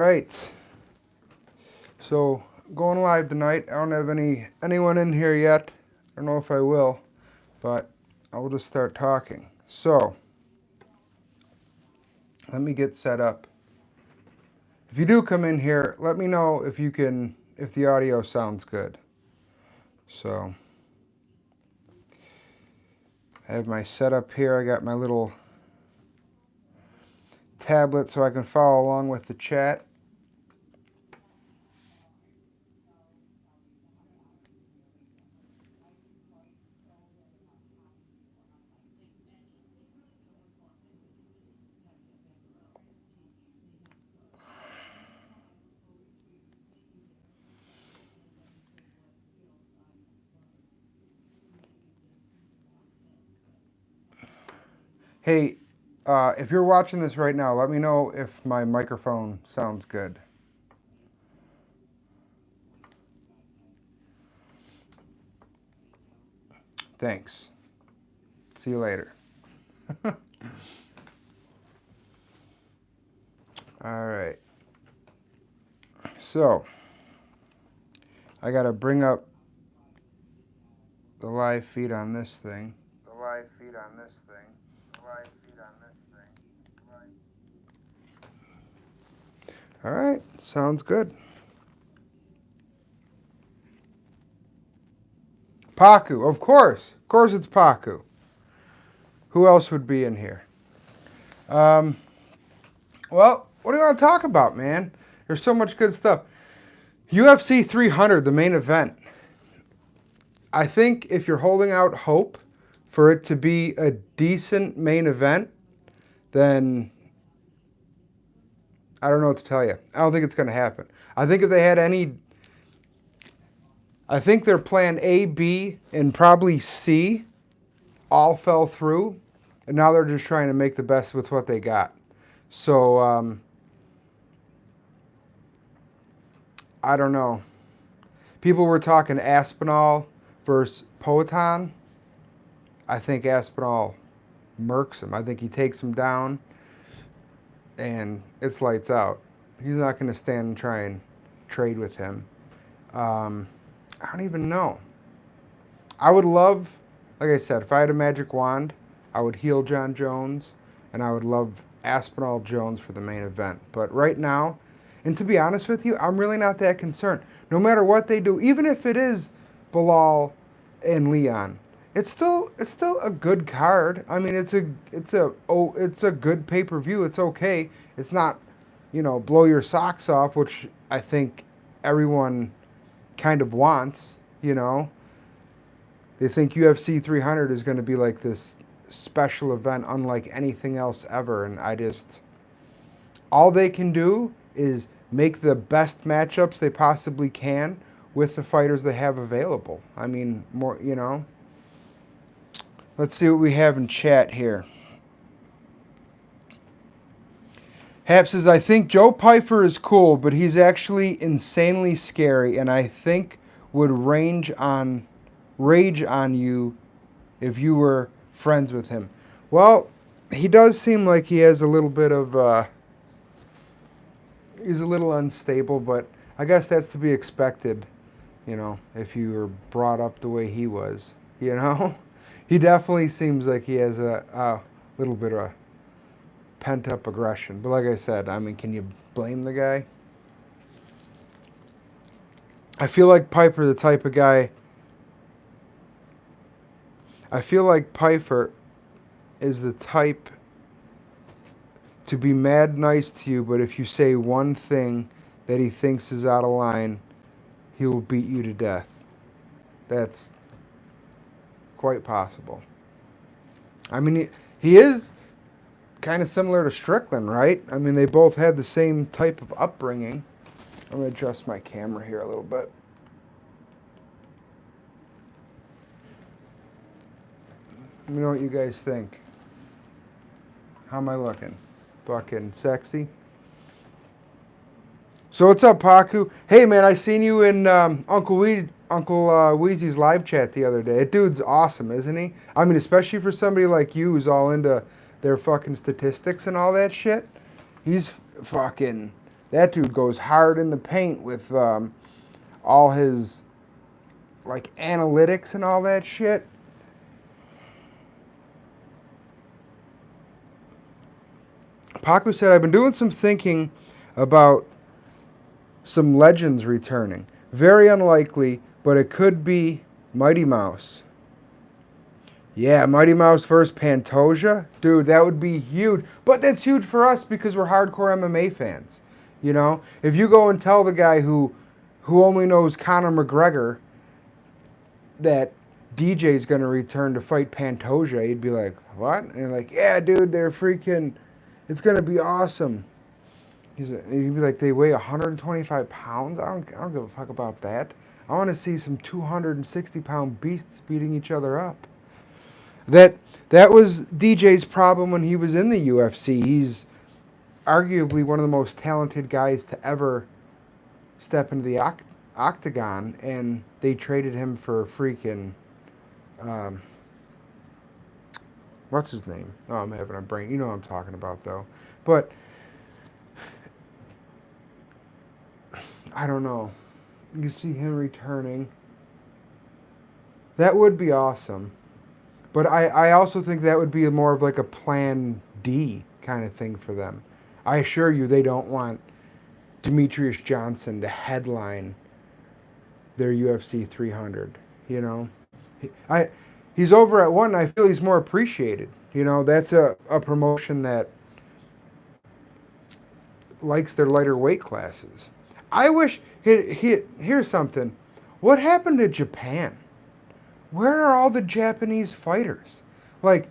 Right. So going live tonight. I don't have anyone in here yet. I don't know if I will, but I will just start talking. So let me get set up. If you do come in here, let me know if the audio sounds good. So I have my setup here. I got my little tablet so I can follow along with the chat. Hey, if you're watching this right now, let me know if my microphone sounds good. Thanks. See you later. All right. So, I got to bring up the live feed on this thing. All right. Sounds good. Paku, of course. Of course it's Paku. Who else would be in here? Well, what do you want to talk about, man? There's so much good stuff. UFC 300, the main event. I think if you're holding out hope for it to be a decent main event, then I don't know what to tell you. I don't think it's going to happen. I think if they had I think their plan A, B, and probably C all fell through, and now they're just trying to make the best with what they got. So, I don't know. People were talking Aspinall versus Poatan. I think Aspinall murks him. I think he takes him down, and it's lights out. He's not going to stand and try and trade with him. I don't even know. I would love, like I said, if I had a magic wand, I would heal John Jones, and I would love Aspinall Jones for the main event. But right now, and to be honest with you, I'm really not that concerned. No matter what they do, even if it is Bilal and Leon, it's still a good card. I mean, it's a good pay-per-view. It's okay. It's not, blow your socks off, which I think everyone kind of wants, They think UFC 300 is going to be like this special event unlike anything else ever, and all they can do is make the best matchups they possibly can with the fighters they have available. I mean, more, Let's see what we have in chat here. Hap says, I think Joe Pyfer is cool, but he's actually insanely scary, and I think would rage on you if you were friends with him. Well, he does seem like he has a little bit of, he's a little unstable, but I guess that's to be expected, if you were brought up the way he was, He definitely seems like he has a little bit of pent-up aggression. But like I said, I mean, can you blame the guy? I feel like Piper, the type of guy... I feel like Piper is the type to be mad nice to you, but if you say one thing that he thinks is out of line, he will beat you to death. That's quite possible. I mean, he is kind of similar to Strickland, right? I mean, they both had the same type of upbringing. I'm going to adjust my camera here a little bit. Let me know what you guys think. How am I looking? Fucking sexy. So what's up, Paku? Hey, man, I seen you in Uncle Weezy's live chat the other day. That dude's awesome, isn't he? I mean, especially for somebody like you who's all into their fucking statistics and all that shit. He's fucking That dude goes hard in the paint with all his like analytics and all that shit. Paku said, I've been doing some thinking about some legends returning. Very unlikely, but it could be Mighty Mouse. Yeah, Mighty Mouse versus Pantoja. Dude, that would be huge. But that's huge for us because we're hardcore MMA fans. You know? If you go and tell the guy who only knows Conor McGregor that DJ's going to return to fight Pantoja, he'd be like, what? And you're like, yeah, dude, they're freaking, it's going to be awesome. He'd be like, they weigh 125 pounds? I don't give a fuck about that. I want to see some 260-pound beasts beating each other up. That was DJ's problem when he was in the UFC. He's arguably one of the most talented guys to ever step into the octagon, and they traded him for freaking what's his name? Oh, I'm having a brain. You know what I'm talking about, though. But I don't know. You can see him returning. That would be awesome. But I also think that would be more of like a plan D kind of thing for them. I assure you they don't want Demetrius Johnson to headline their UFC 300, you know. He's over at one, and I feel he's more appreciated. You know, that's a promotion that likes their lighter weight classes. I wish, here's something. What happened to Japan? Where are all the Japanese fighters? Like,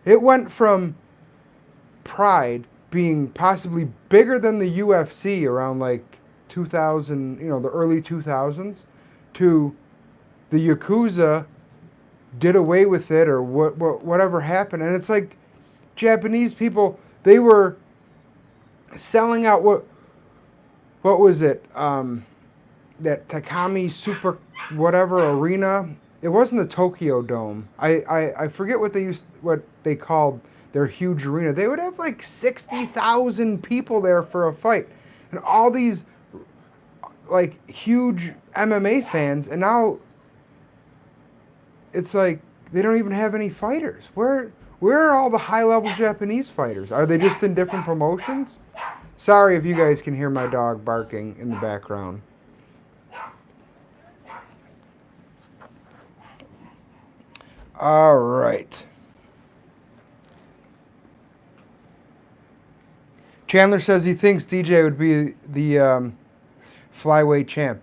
it went from Pride being possibly bigger than the UFC around like 2000, you know, the early 2000s, to the Yakuza did away with it, or whatever happened. And it's like Japanese people, they were selling out what was it? That Takami Super whatever arena. It wasn't the Tokyo Dome. I forget what they called their huge arena. They would have like 60,000 people there for a fight, and all these like huge MMA fans. And now it's like they don't even have any fighters. Where are all the high-level Japanese fighters? Are they just in different promotions? Sorry if you guys can hear my dog barking in the background. All right. Chandler says he thinks DJ would be the flyweight champ.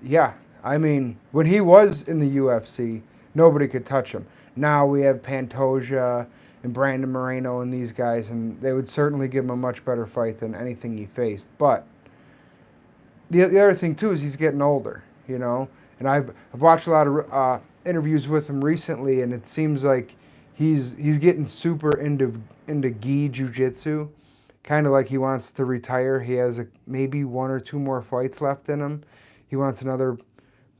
Yeah, I mean, when he was in the UFC, nobody could touch him. Now we have Pantoja and Brandon Moreno and these guys, and they would certainly give him a much better fight than anything he faced. But the other thing, too, is he's getting older, you know? And I've watched a lot of interviews with him recently, and it seems like he's getting super into gi jiu-jitsu, kind of like he wants to retire. He has maybe one or two more fights left in him. He wants another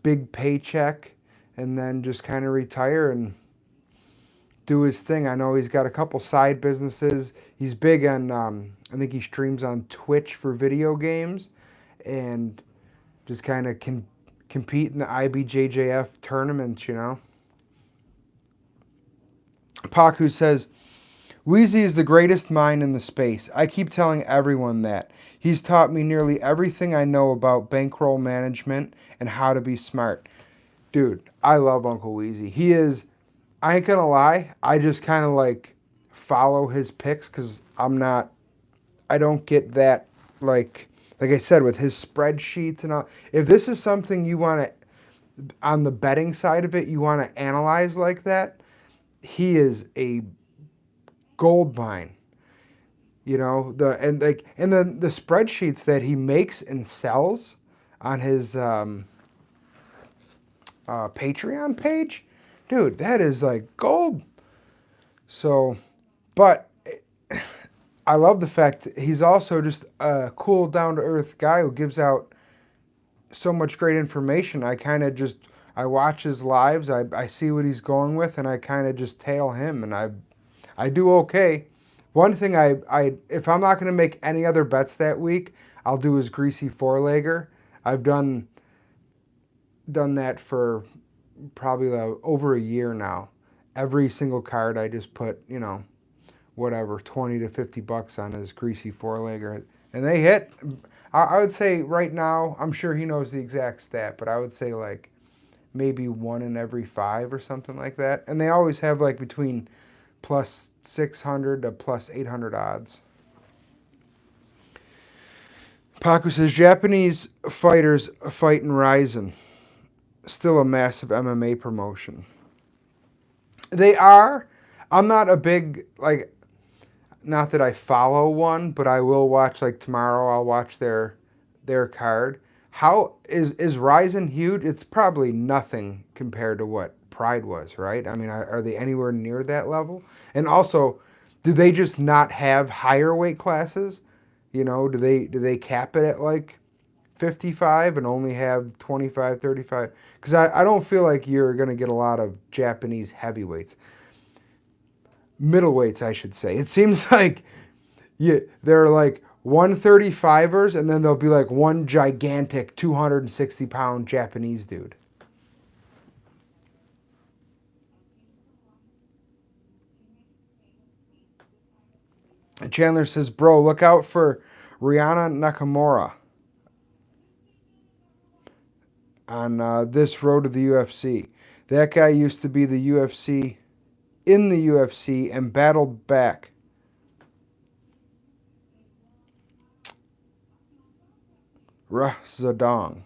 big paycheck and then just kind of retire and do his thing. I know he's got a couple side businesses. He's big on, I think he streams on Twitch for video games and just kind of compete in the IBJJF tournaments, you know. Paku says, Wheezy is the greatest mind in the space. I keep telling everyone that. He's taught me nearly everything I know about bankroll management and how to be smart. Dude, I love Uncle Wheezy. He is, I ain't gonna lie, I just kind of like follow his picks because I don't get that, like I said, with his spreadsheets and all. If this is something you want to, on the betting side of it, you want to analyze like that, he is a gold mine. You know, the spreadsheets that he makes and sells on his Patreon page, dude, that is like gold. So, but I love the fact that he's also just a cool, down-to-earth guy who gives out so much great information. I watch his lives, I see what he's going with, and I kind of just tail him, and I do okay One thing if I'm not going to make any other bets that week, I'll do his greasy four-legger. I've done that for probably over a year now. Every single card I just put, whatever, 20 to 50 bucks on his greasy four-legger. And they hit. I would say right now, I'm sure he knows the exact stat, but I would say like maybe 1 in every 5 or something like that. And they always have like between plus 600 to plus 800 odds. Paku says, Japanese fighters fight in Ryzen. Still a massive MMA promotion. They are. I'm not a big, not that I follow one, but I will watch, tomorrow I'll watch their card. How is Ryzen huge? It's probably nothing compared to what Pride was, right? I mean, are they anywhere near that level? And also, do they just not have higher weight classes? Do they cap it at 55 and only have 25, 35? Because I don't feel like you're going to get a lot of Japanese heavyweights. Middleweights, I should say. It seems like they're 135ers, and then there'll be one gigantic 260-pound Japanese dude. And Chandler says, bro, look out for Rihanna Nakamura on this road to the UFC. That guy used to be in the UFC and battled back. Zedong.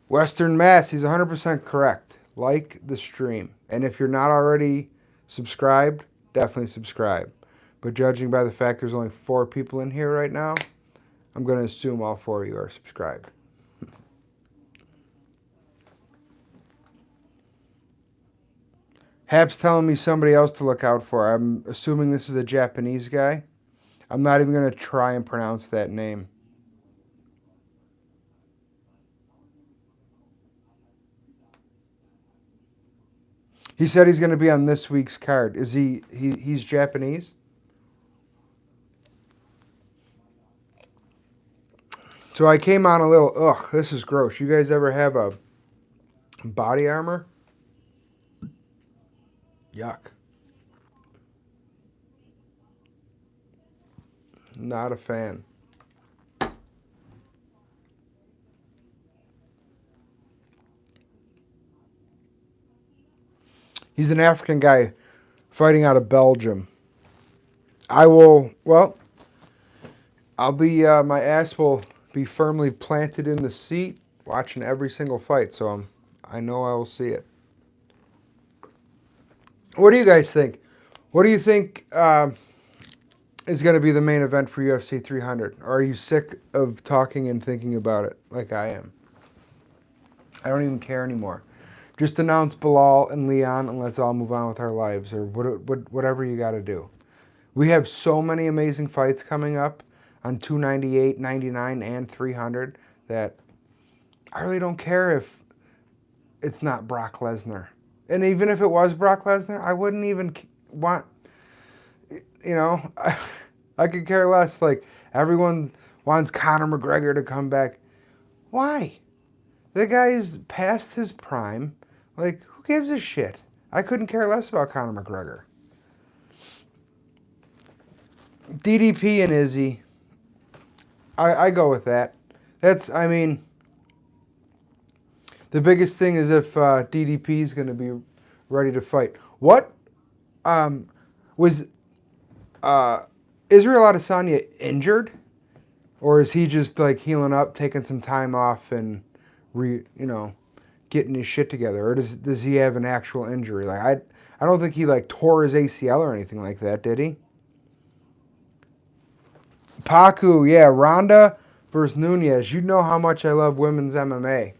Western Mass, he's 100% correct. Like the stream. And if you're not already subscribed, definitely subscribe. But judging by the fact there's only 4 people in here right now, I'm going to assume all 4 of you are subscribed. Hap's telling me somebody else to look out for. I'm assuming this is a Japanese guy. I'm not even going to try and pronounce that name. He said he's going to be on this week's card. Is he's Japanese? So I came on a little, this is gross. You guys ever have a body armor? Yuck. Not a fan. He's an African guy fighting out of Belgium. I'll be, my ass will be firmly planted in the seat watching every single fight, so I know I will see it. What do you guys think? What do you think is going to be the main event for UFC 300? Or are you sick of talking and thinking about it like I am? I don't even care anymore. Just announce Bilal and Leon and let's all move on with our lives, or whatever you got to do. We have so many amazing fights coming up on 298, 99, and 300 that I really don't care if it's not Brock Lesnar. And even if it was Brock Lesnar, I wouldn't even want, I could care less. Everyone wants Conor McGregor to come back. Why? The guy's past his prime. Who gives a shit? I couldn't care less about Conor McGregor. DDP and Izzy. I go with that. The biggest thing is if DDP is going to be ready to fight. What was Israel Adesanya injured? Or is he just healing up, taking some time off and getting his shit together? Or does he have an actual injury? I don't think he tore his ACL or anything like that, did he? Paku, yeah, Ronda versus Nunez. You know how much I love women's MMA.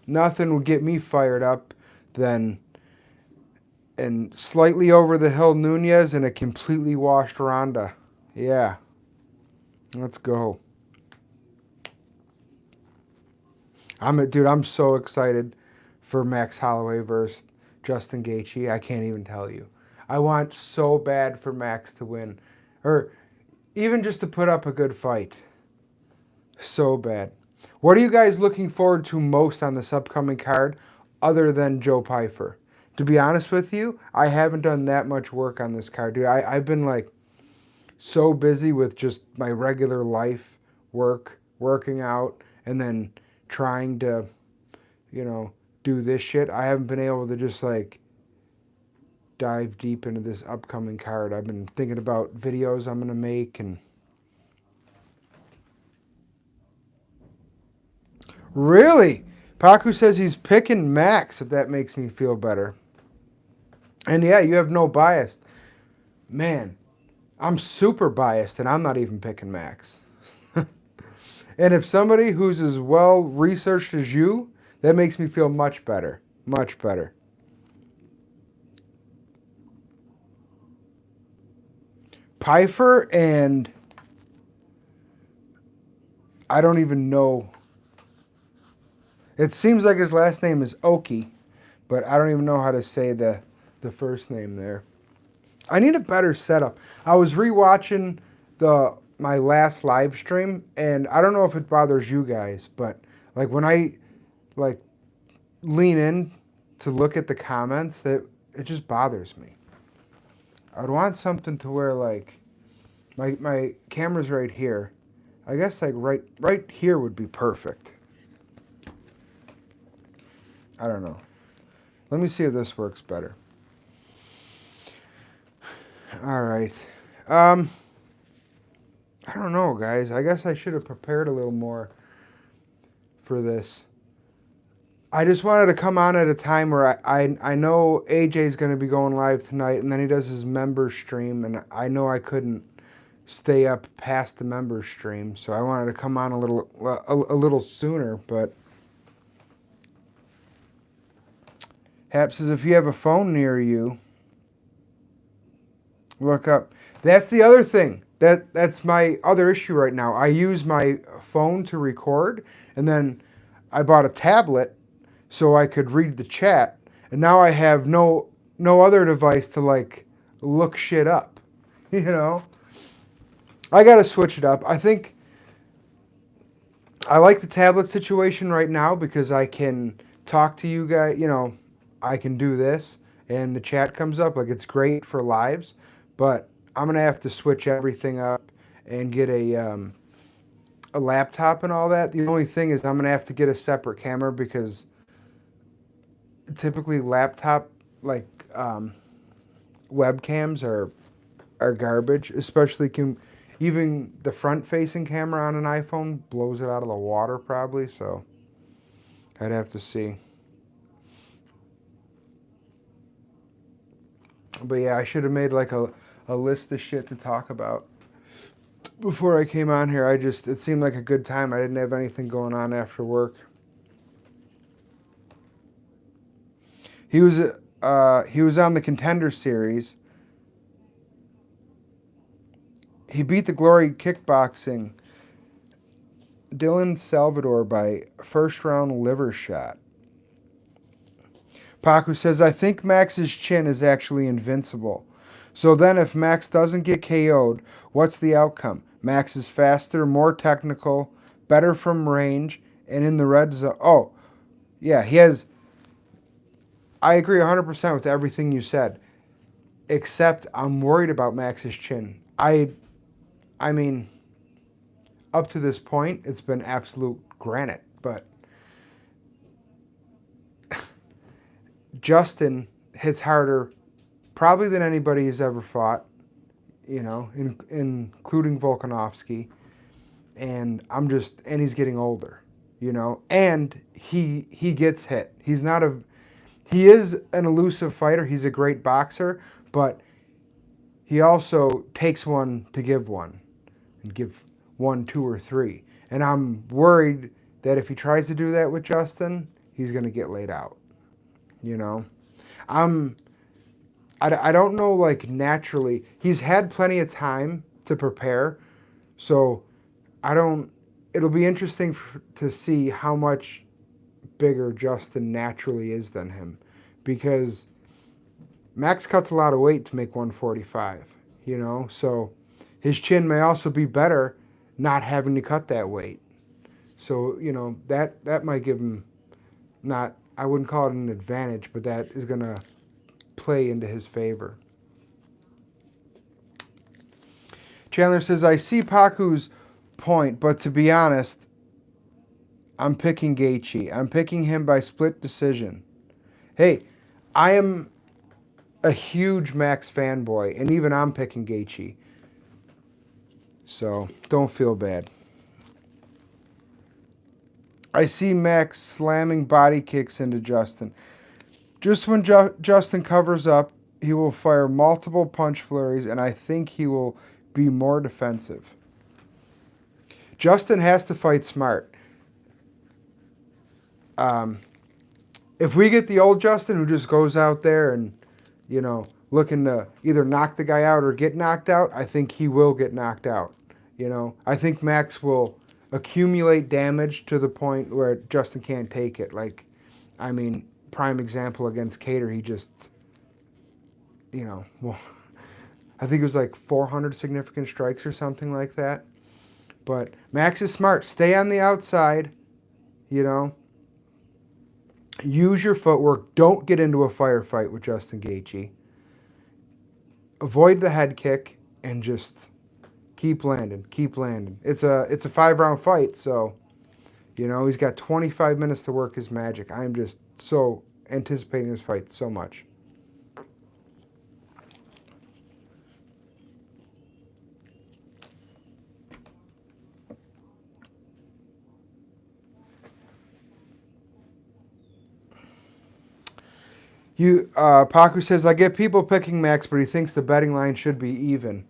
Nothing would get me fired up than and slightly over the hill Nunez and a completely washed Ronda. Yeah. Let's go. I'm so excited for Max Holloway versus Justin Gaethje. I can't even tell you. I want so bad for Max to win. Or even just to put up a good fight. So bad. What are you guys looking forward to most on this upcoming card other than Joe Pyfer? To be honest with you, I haven't done that much work on this card, dude. I've been like so busy with just my regular life, working out, and then trying to, do this shit. I haven't been able to just like dive deep into this upcoming card. I've been thinking about videos I'm going to make and really, Paku says he's picking Max if that makes me feel better. And yeah, you have no bias. Man, I'm super biased and I'm not even picking Max. And if somebody who's as well researched as you, that makes me feel much better. Much better. Pyfer and I don't even know. It seems like his last name is Oki, but I don't even know how to say the first name there. I need a better setup. I was rewatching my last live stream, and I don't know if it bothers you guys, but like when I like lean in to look at the comments, it just bothers me. I would want something to where like my camera's right here. I guess like right here would be perfect. I don't know. Let me see if this works better. All right. I don't know, guys. I guess I should have prepared a little more for this. I just wanted to come on at a time where I know AJ's going to be going live tonight, and then he does his member stream, and I know I couldn't stay up past the member stream, so I wanted to come on a little sooner, but Hap says if you have a phone near you, look up. That's the other thing. That's my other issue right now. I use my phone to record, and then I bought a tablet so I could read the chat, and now I have no other device to like look shit up. You know? I got to switch it up. I think I like the tablet situation right now because I can talk to you guys, I can do this and the chat comes up. Like, it's great for lives, but I'm going to have to switch everything up and get a laptop and all that. The only thing is I'm going to have to get a separate camera because typically laptop webcams are garbage, especially even the front-facing camera on an iPhone blows it out of the water probably, so I'd have to see. But yeah, I should have made like a list of shit to talk about before I came on here. It seemed like a good time. I didn't have anything going on after work. He was on the Contender Series. He beat the Glory Kickboxing Dylan Salvador by first round liver shot. Paku says, I think Max's chin is actually invincible. So then if Max doesn't get KO'd, what's the outcome? Max is faster, more technical, better from range, and in the red zone. Oh, yeah, he has... I agree 100% with everything you said, except I'm worried about Max's chin. I mean, up to this point, it's been absolute granite, but Justin hits harder probably than anybody he's ever fought, including Volkanovski, and he's getting older, and he gets hit. He is an elusive fighter. He's a great boxer, but he also takes one to give one. And give 1, 2, or 3. And I'm worried that if he tries to do that with Justin, he's going to get laid out. I don't know, like, naturally. He's had plenty of time to prepare, so it'll be interesting to see how much bigger Justin naturally is than him, because Max cuts a lot of weight to make 145, you know, so his chin may also be better not having to cut that weight. So, you know, that might give him not, I wouldn't call it an advantage, but that is going to play into his favor. Chandler says, I see Paku's point, but to be honest, I'm picking Gaethje. I'm picking him by split decision. Hey, I am a huge Max fanboy, and even I'm picking Gaethje. So don't feel bad. I see Max slamming body kicks into Justin. Just when Justin covers up, he will fire multiple punch flurries, and I think he will be more defensive. Justin has to fight smart. If we get the old Justin who just goes out there and, you know, looking to either knock the guy out or get knocked out, I think he will get knocked out. You know, I think Max will accumulate damage to the point where Justin can't take it. Like, I mean, prime example against Cater, he just, you know, well, I think it was like 400 significant strikes or something like that. But Max is smart. Stay on the outside, you know. Use your footwork. Don't get into a firefight with Justin Gaethje. Avoid the head kick and just keep landing. Keep landing. It's a 5-round fight, so, you know, he's got 25 minutes to work his magic. I'm just so anticipating this fight so much. Paku says, I get people picking Max, but he thinks the betting line should be even.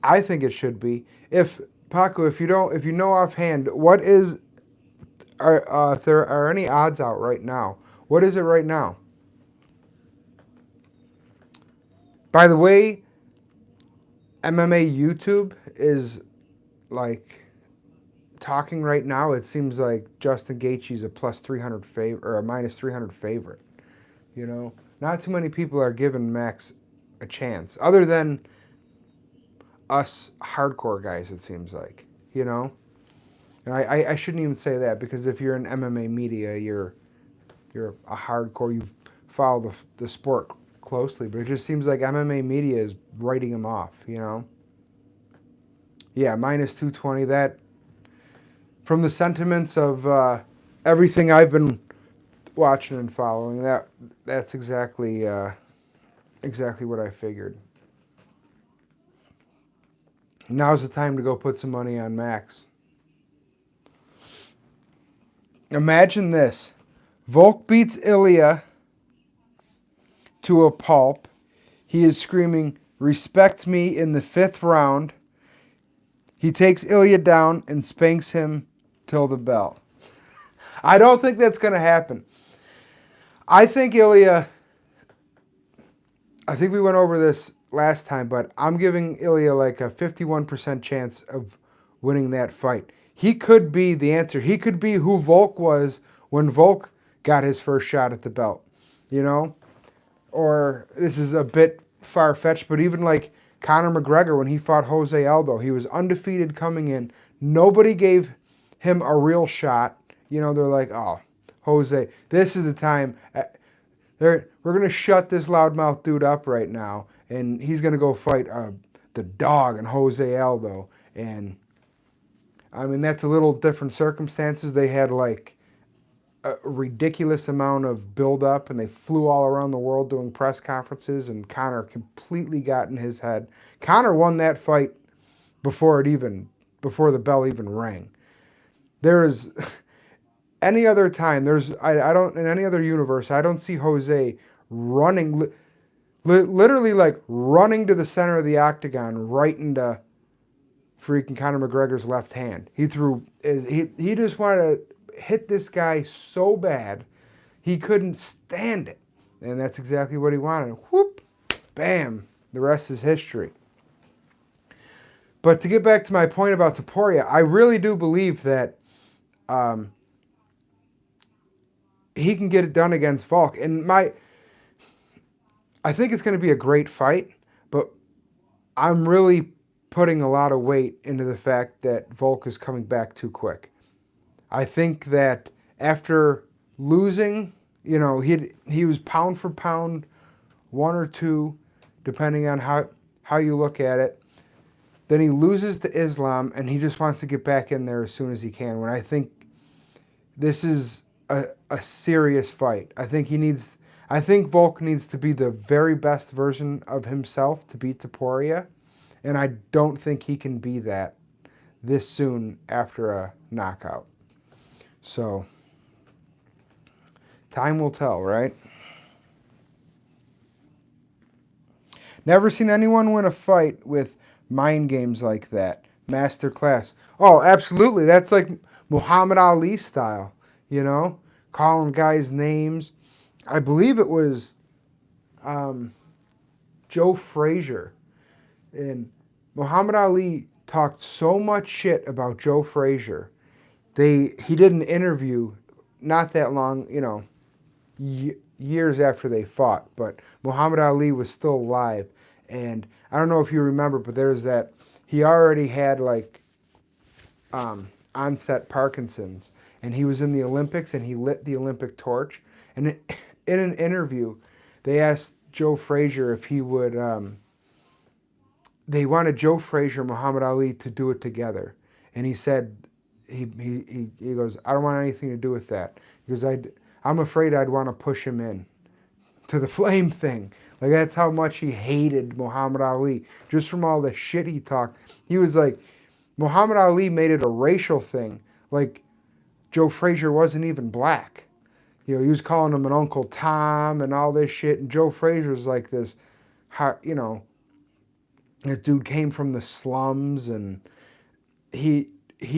I think it should be. If Paku, if you know offhand, if there are any odds out right now, what is it right now? By the way, MMA YouTube is like talking right now. It seems like Justin Gaethje's a plus 300 favorite or a minus 300 favorite. You know, not too many people are giving Max a chance, other than us hardcore guys, it seems like, you know. And I shouldn't even say that, because if you're in MMA media, you're a hardcore, you follow the sport closely, but it just seems like MMA media is writing him off, you know. Yeah, minus 220, that, from the sentiments of everything I've been watching and following, that's exactly what I figured. Now's the time to go put some money on Max. Imagine this. Volk beats Ilya to a pulp. He is screaming, "Respect me," in the 5th round. He takes Ilya down and spanks him till the bell. I don't think that's going to happen. I think Ilya, I think we went over this last time, but I'm giving Ilya like a 51% chance of winning that fight. He could be the answer. He could be who Volk was when Volk got his first shot at the belt, you know? Or this is a bit far-fetched, but even like Conor McGregor when he fought Jose Aldo, he was undefeated coming in. Nobody gave him a real shot. You know, they're like, oh, Jose, this is the time. We're going to shut this loudmouth dude up right now, and he's going to go fight the dog and Jose Aldo. And, I mean, that's a little different circumstances. They had, like, a ridiculous amount of build-up, and they flew all around the world doing press conferences, and Conor completely got in his head. Conor won that fight before the bell even rang. There is... Any other time, I don't, in any other universe, I don't see Jose running, literally like running to the center of the octagon right into freaking Conor McGregor's left hand. He just wanted to hit this guy so bad, he couldn't stand it. And that's exactly what he wanted. Whoop, bam, the rest is history. But to get back to my point about Topuria, I really do believe that he can get it done against Volk. And I think it's going to be a great fight, but I'm really putting a lot of weight into the fact that Volk is coming back too quick. I think that after losing, he was pound for pound one or two, depending on how you look at it. Then he loses to Islam, and he just wants to get back in there as soon as he can. When I think this is a serious fight. I think Volk needs to be the very best version of himself to beat Topuria, and I don't think he can be that this soon after a knockout. So, time will tell, right? Never seen anyone win a fight with mind games like that. Masterclass. Oh, absolutely. That's like Muhammad Ali style, calling guys names. I believe it was Joe Frazier. And Muhammad Ali talked so much shit about Joe Frazier. He did an interview not that long, years after they fought, but Muhammad Ali was still alive. And I don't know if you remember, but there's that, he already had onset Parkinson's, and he was in the Olympics and he lit the Olympic torch. And in an interview, they asked Joe Frazier if he would, they wanted Joe Frazier and Muhammad Ali to do it together. And he said, he goes, I don't want anything to do with that. He goes, I'm afraid I'd want to push him in to the flame thing. Like, that's how much he hated Muhammad Ali, just from all the shit he talked. He was like, Muhammad Ali made it a racial thing. Like, Joe Frazier wasn't even black. He was calling him an Uncle Tom and all this shit. And Joe Frazier's like this, this dude came from the slums, and he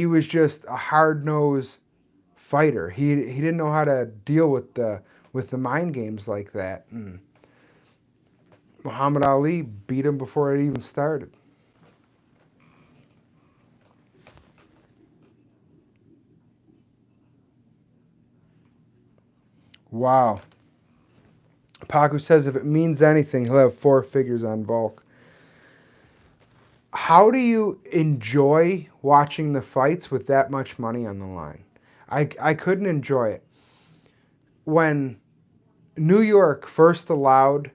was just a hard-nosed fighter. He didn't know how to deal with the mind games like that. And Muhammad Ali beat him before it even started. Wow. Paku says if it means anything, he'll have 4 figures on Volk. How do you enjoy watching the fights with that much money on the line? I couldn't enjoy it. When New York first allowed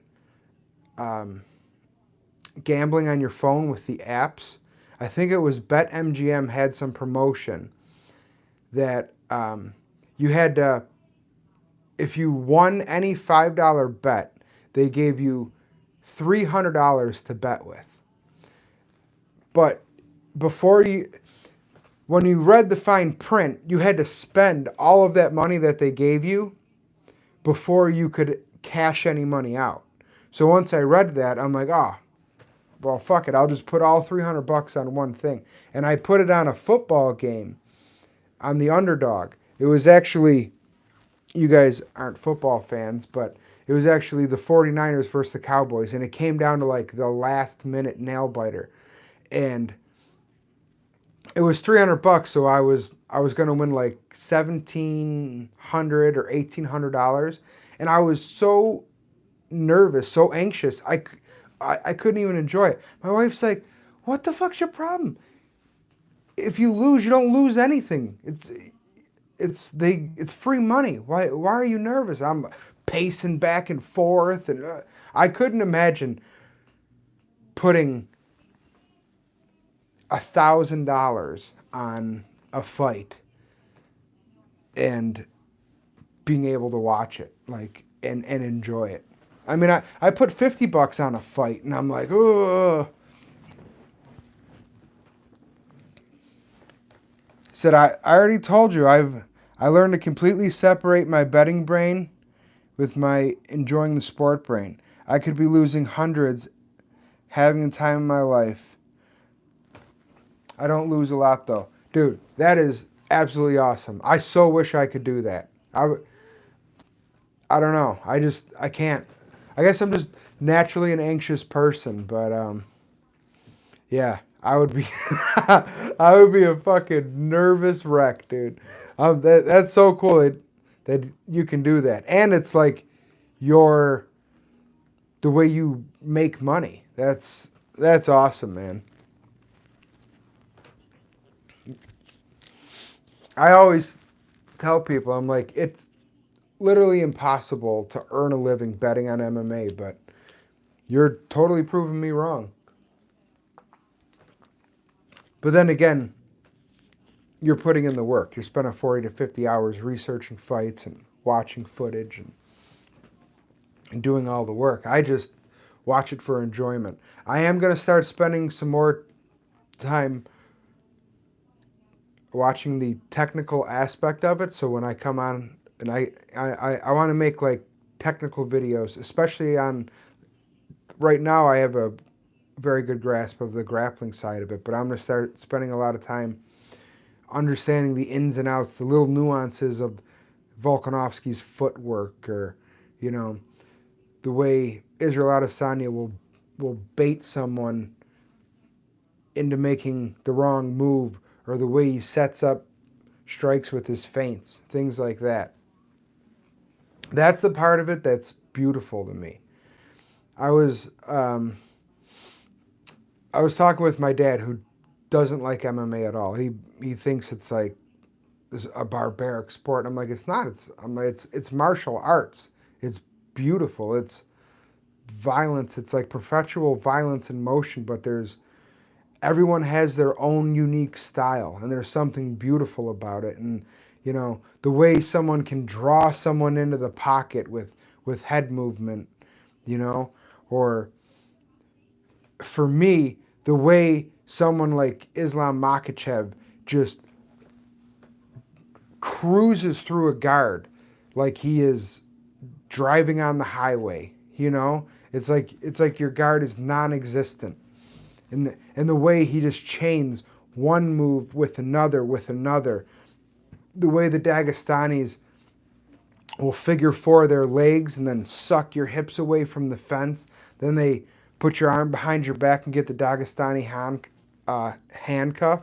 gambling on your phone with the apps, I think it was BetMGM had some promotion that you had to, if you won any $5 bet, they gave you $300 to bet with. But when you read the fine print, you had to spend all of that money that they gave you before you could cash any money out. So once I read that, I'm like, well, fuck it. I'll just put all $300 on one thing. And I put it on a football game on the underdog. It was actually, you guys aren't football fans, but it was actually the 49ers versus the Cowboys. And it came down to like the last minute nail biter. And it was $300, so I was going to win like $1,700 or $1,800, and I was so nervous, so anxious, I couldn't even enjoy it. My wife's like, "What the fuck's your problem? If you lose, you don't lose anything. It's free money. Why are you nervous?" I'm pacing back and forth, and I couldn't imagine putting $1,000 on a fight and being able to watch it, and enjoy it. I mean, I put $50 on a fight, and I'm like, oh. Said I already told you I learned to completely separate my betting brain with my enjoying the sport brain. I could be losing hundreds, having the time of my life. I don't lose a lot, though. Dude, that is absolutely awesome. I so wish I could do that. I don't know. I can't. I guess I'm just naturally an anxious person, but yeah, I would be I would be a fucking nervous wreck, dude. That's so cool that you can do that. And it's like your the way you make money. That's awesome, man. I always tell people, I'm like, it's literally impossible to earn a living betting on MMA, but you're totally proving me wrong. But then again, you're putting in the work. You're spending 40 to 50 hours researching fights and watching footage and doing all the work. I just watch it for enjoyment. I am going to start spending some more time watching the technical aspect of it. So when I come on, and I want to make like technical videos, especially on, right now I have a very good grasp of the grappling side of it, but I'm going to start spending a lot of time understanding the ins and outs, the little nuances of Volkanovski's footwork, or, you know, the way Israel Adesanya will bait someone into making the wrong move, or the way he sets up strikes with his feints, things like that. That's the part of it that's beautiful to me. I was talking with my dad, who doesn't like MMA at all. He thinks it's like a barbaric sport. I'm like, it's not. It's martial arts. It's beautiful. It's violence. It's like perpetual violence in motion, but everyone has their own unique style, and there's something beautiful about it. And, you know, the way someone can draw someone into the pocket with head movement, you know, or for me, the way someone like Islam Makhachev just cruises through a guard like he is driving on the highway, you know? It's like your guard is non-existent. And the way he just chains one move with another, the way the Dagestanis will figure four their legs and then suck your hips away from the fence. Then they put your arm behind your back and get the Dagestani handcuff.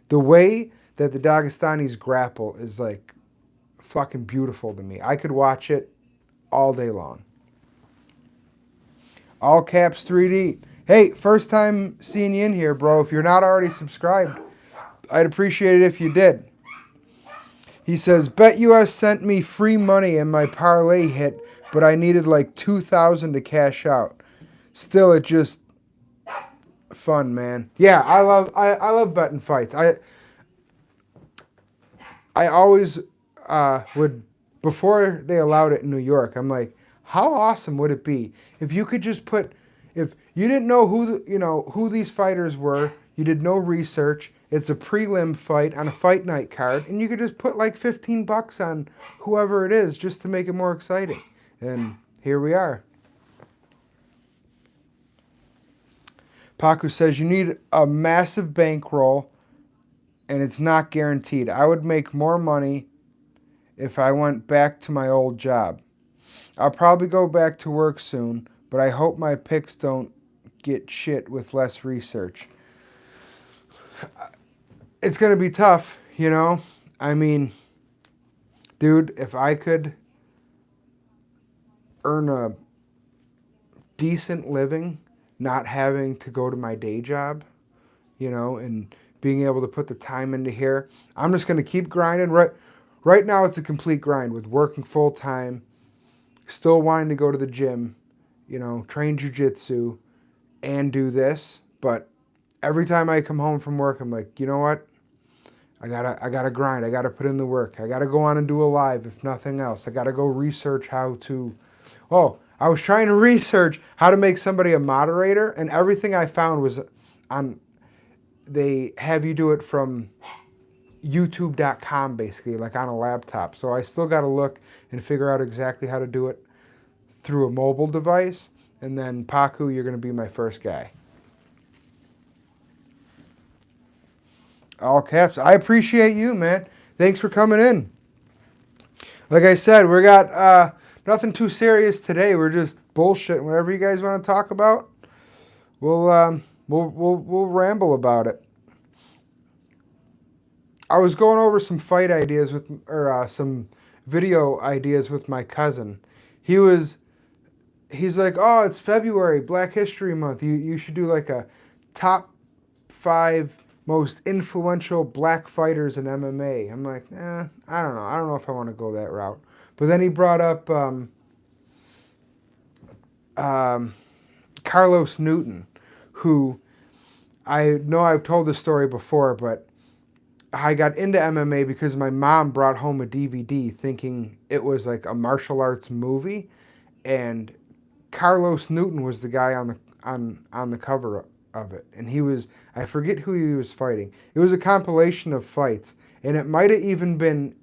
The way that the Dagestanis grapple is like fucking beautiful to me. I could watch it all day long. All caps 3D. Hey, first time seeing you in here, bro. If you're not already subscribed, I'd appreciate it if you did. He says, BetUS sent me free money and my parlay hit, but I needed like $2,000 to cash out. Still, it just fun, man. Yeah, I love betting fights. I always would, before they allowed it in New York, I'm like, how awesome would it be if you could just put, if you didn't know who these fighters were, you did no research, it's a prelim fight on a fight night card, and you could just put like $15 on whoever it is just to make it more exciting. And here we are. Paku says you need a massive bankroll, and it's not guaranteed. I would make more money if I went back to my old job. I'll probably go back to work soon, but I hope my picks don't get shit with less research. It's going to be tough, you know? I mean, dude, if I could earn a decent living not having to go to my day job, you know, and being able to put the time into here, I'm just going to keep grinding. Right now, it's a complete grind with working full time, still wanting to go to the gym, you know, train jiu-jitsu, and do this. But every time I come home from work, I'm like, you know what? I gotta grind. I gotta put in the work. I gotta go on and do a live, if nothing else. I gotta go research how to. Oh, I was trying to research how to make somebody a moderator, and everything I found was on. They have you do it from YouTube.com, basically, like on a laptop. So I still gotta look and figure out exactly how to do it through a mobile device. And then Paku, you're gonna be my first guy. All caps. I appreciate you, man. Thanks for coming in. Like I said, we got nothing too serious today. We're just bullshit. Whatever you guys want to talk about, we'll ramble about it. I was going over some fight ideas with, or some video ideas with my cousin. He was he's like, oh, it's February, Black History Month. You should do like a top 5 most influential black fighters in MMA. I'm like, I don't know. I don't know if I want to go that route. But then he brought up um, Carlos Newton, who I know I've told this story before, but I got into MMA because my mom brought home a DVD thinking it was like a martial arts movie, and Carlos Newton was the guy on the cover of it, and he was, I forget who he was fighting. It was a compilation of fights, and it might have even been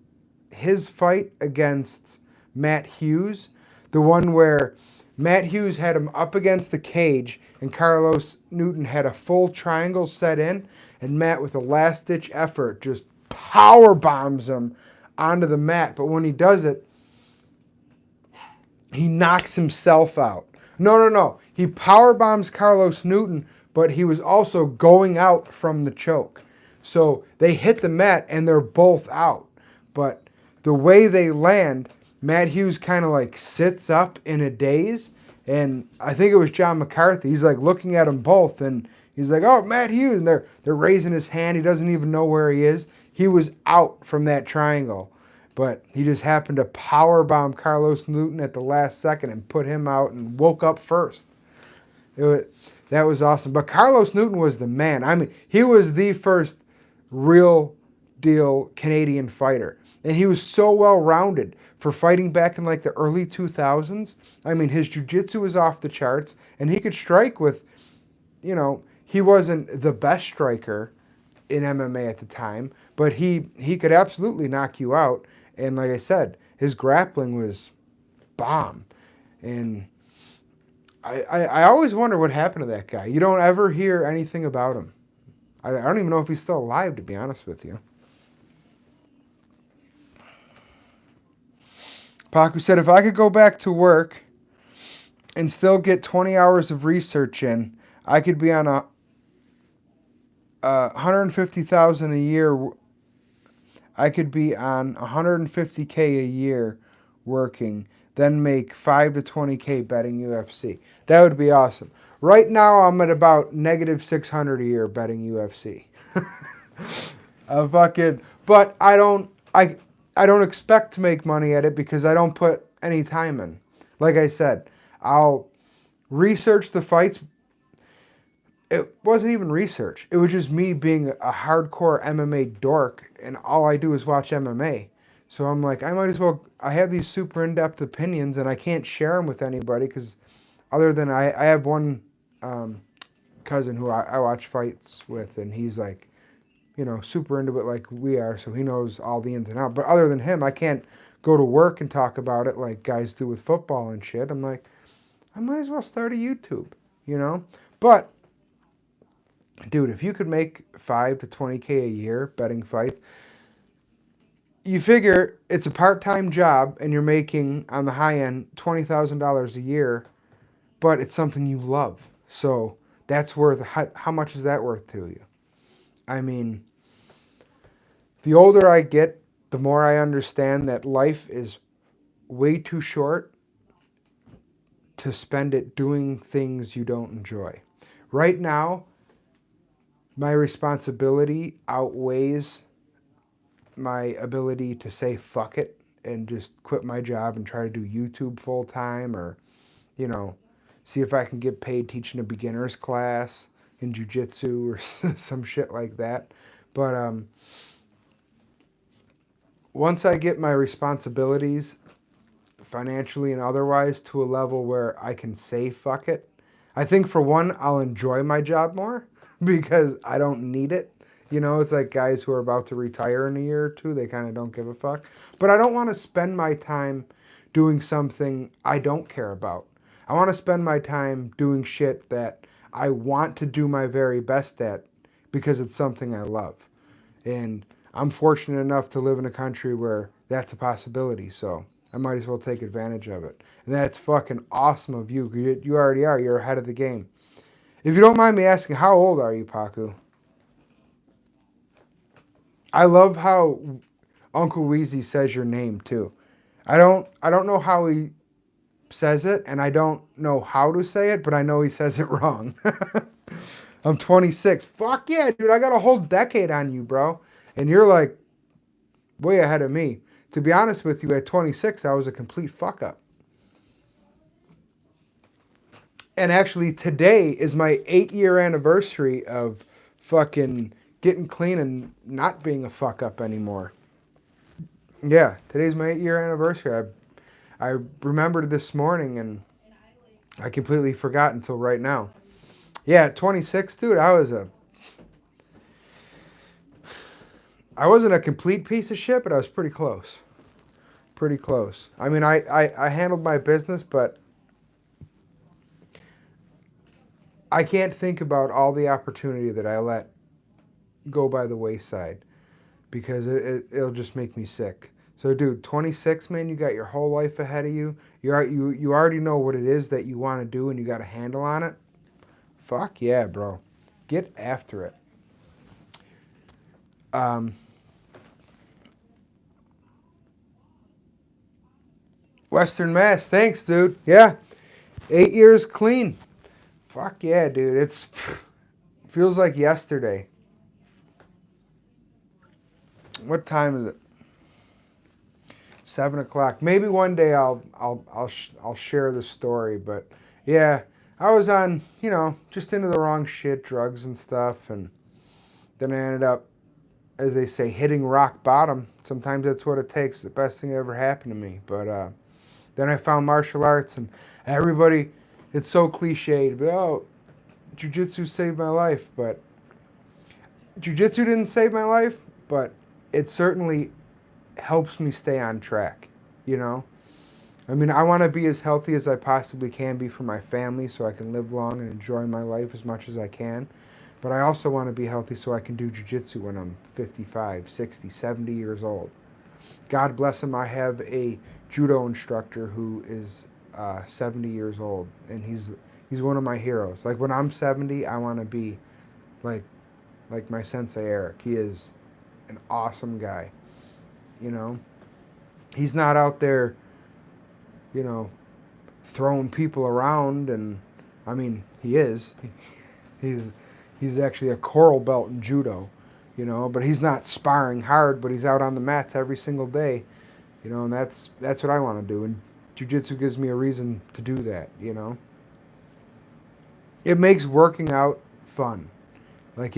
his fight against Matt Hughes, the one where Matt Hughes had him up against the cage and Carlos Newton had a full triangle set in, and Matt, with a last-ditch effort, just power bombs him onto the mat. But when he does it, he knocks himself out. No. He power bombs Carlos Newton, but he was also going out from the choke. So they hit the mat and they're both out. But the way they land, Matt Hughes kind of like sits up in a daze. And I think it was John McCarthy. He's like looking at them both and he's like, oh, Matt Hughes. And they're raising his hand. He doesn't even know where he is. He was out from that triangle. But he just happened to powerbomb Carlos Newton at the last second and put him out and woke up first. That was awesome. But Carlos Newton was the man. I mean, he was the first real deal Canadian fighter. And he was so well-rounded for fighting back in like the early 2000s. I mean, his jiu-jitsu was off the charts, and he could strike with, he wasn't the best striker in MMA at the time, but he could absolutely knock you out. And like I said, his grappling was bomb. And I always wonder what happened to that guy. You don't ever hear anything about him. I don't even know if he's still alive, to be honest with you. Paku said, if I could go back to work and still get 20 hours of research in, I could be on a $150,000 a year. I could be on $150K a year working, then make $5 to $20K betting UFC. That would be awesome. Right now, I'm at about negative $600 a year betting UFC. But I don't expect to make money at it because I don't put any time in. Like I said, I'll research the fights. It wasn't even research. It was just me being a hardcore MMA dork, and all I do is watch MMA. So I'm like, I might as well, I have these super in-depth opinions, and I can't share them with anybody because other than I have one cousin who I watch fights with, and he's like, super into it like we are, so he knows all the ins and outs. But other than him, I can't go to work and talk about it like guys do with football and shit. I'm like, I might as well start a YouTube, But dude, if you could make $5 to $20K a year betting fights, you figure it's a part-time job and you're making, on the high end, $20,000 a year, but it's something you love. So that's worth, how much is that worth to you? I mean, the older I get, the more I understand that life is way too short to spend it doing things you don't enjoy. Right now, my responsibility outweighs my ability to say fuck it and just quit my job and try to do YouTube full time, or, see if I can get paid teaching a beginner's class in jiu-jitsu or some shit like that. But once I get my responsibilities financially and otherwise to a level where I can say fuck it, I think for one, I'll enjoy my job more because I don't need it. It's like guys who are about to retire in a year or two, they kind of don't give a fuck. But I don't want to spend my time doing something I don't care about. I want to spend my time doing shit that I want to do my very best at because it's something I love. And I'm fortunate enough to live in a country where that's a possibility, so I might as well take advantage of it. And that's fucking awesome of you. You already are. You're ahead of the game. If you don't mind me asking, how old are you, Paku? I love how Uncle Weezy says your name too. I don't know how he says it, and I don't know how to say it, but I know he says it wrong. I'm 26. Fuck yeah, dude. I got a whole decade on you, bro. And you're like way ahead of me. To be honest with you, at 26, I was a complete fuck up. And actually, today is my 8-year anniversary of fucking getting clean and not being a fuck up anymore. Yeah, today's my 8-year anniversary. I remembered this morning and I completely forgot until right now. Yeah, at 26, dude, I wasn't a complete piece of shit, but I was pretty close. Pretty close. I mean, I handled my business, but I can't think about all the opportunity that I let go by the wayside because it'll just make me sick. So, dude, 26, man, you got your whole life ahead of you. You already know what it is that you want to do and you got a handle on it. Fuck yeah, bro. Get after it. Western Mass, thanks, dude. Yeah, 8 years clean. Fuck yeah, dude. It feels like yesterday. What time is it? 7 o'clock. Maybe one day I'll share the story, but yeah, I was on, just into the wrong shit, drugs and stuff, and then I ended up, as they say, hitting rock bottom. Sometimes that's what it takes. The best thing that ever happened to me. But then I found martial arts, and everybody, it's so cliched, but oh, jiu-jitsu saved my life. But jiu-jitsu didn't save my life, but it certainly helps me stay on track, I mean, I want to be as healthy as I possibly can be for my family so I can live long and enjoy my life as much as I can. But I also want to be healthy so I can do jiu-jitsu when I'm 55, 60, 70 years old. God bless him, I have a judo instructor who is 70 years old, and he's one of my heroes. Like, when I'm 70, I want to be like my sensei Eric. He is an awesome guy, He's not out there, throwing people around, and I mean, he is. He's actually a coral belt in judo, but he's not sparring hard, but he's out on the mats every single day, and that's what I want to do, and jiu-jitsu gives me a reason to do that, It makes working out fun. Like,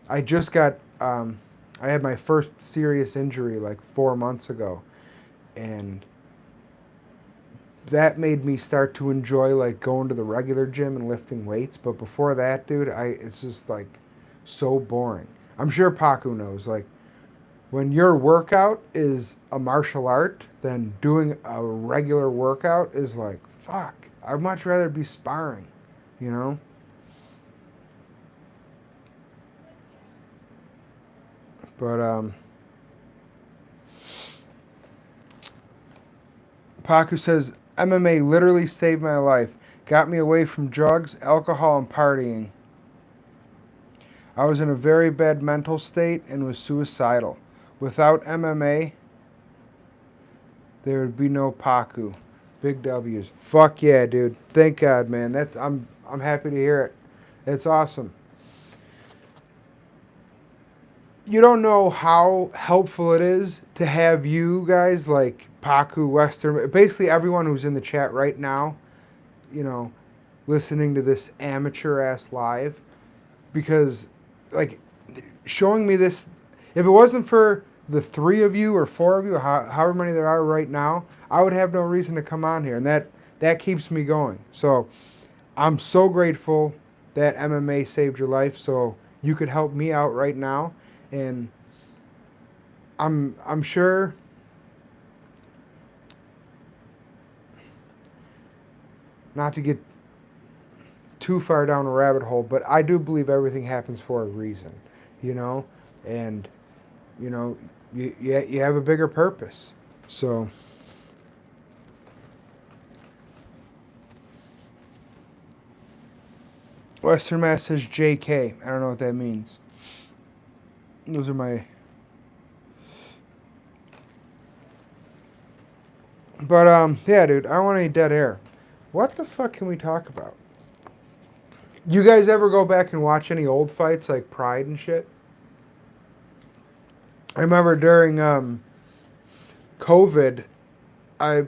I just got, I had my first serious injury like 4 months ago, and that made me start to enjoy like going to the regular gym and lifting weights. But before that, dude, it's just like so boring. I'm sure Paku knows, like, when your workout is a martial art, then doing a regular workout is like, fuck, I'd much rather be sparring, But Paku says, MMA literally saved my life. Got me away from drugs, alcohol, and partying. I was in a very bad mental state and was suicidal. Without MMA, there would be no Paku. Big W's. Fuck yeah, dude. Thank God, man. I'm happy to hear it. It's awesome. You don't know how helpful it is to have you guys like Paku, Western, basically everyone who's in the chat right now, listening to this amateur ass live, because like showing me this, if it wasn't for the 3 of you or 4 of you, however many there are right now, I would have no reason to come on here, and that keeps me going. So I'm so grateful that MMA saved your life, so you could help me out right now. And I'm sure not to get too far down a rabbit hole, but I do believe everything happens for a reason, and you have a bigger purpose. So Western Mass says JK. I don't know what that means. Those are my... But yeah, dude, I don't want any dead air. What the fuck can we talk about? You guys ever go back and watch any old fights like Pride and shit? I remember during COVID, I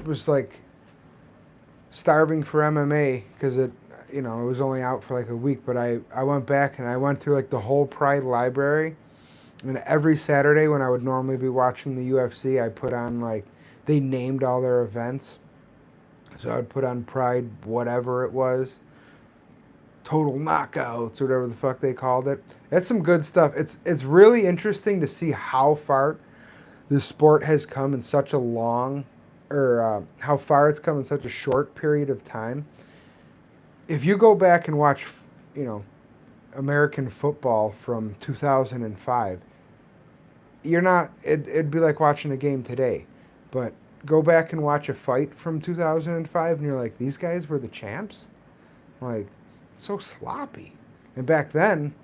was like starving for MMA because it was only out for like a week. But I went back and I went through like the whole Pride library. And every Saturday when I would normally be watching the UFC, I put on like, they named all their events. So I would put on Pride, whatever it was. Total Knockouts, or whatever the fuck they called it. That's some good stuff. It's really interesting to see how far the sport has come in such a long, or how far it's come in such a short period of time. If you go back and watch, American football from 2005, it'd be like watching a game today. But go back and watch a fight from 2005 and you're like, these guys were the champs? Like, it's so sloppy. And back then,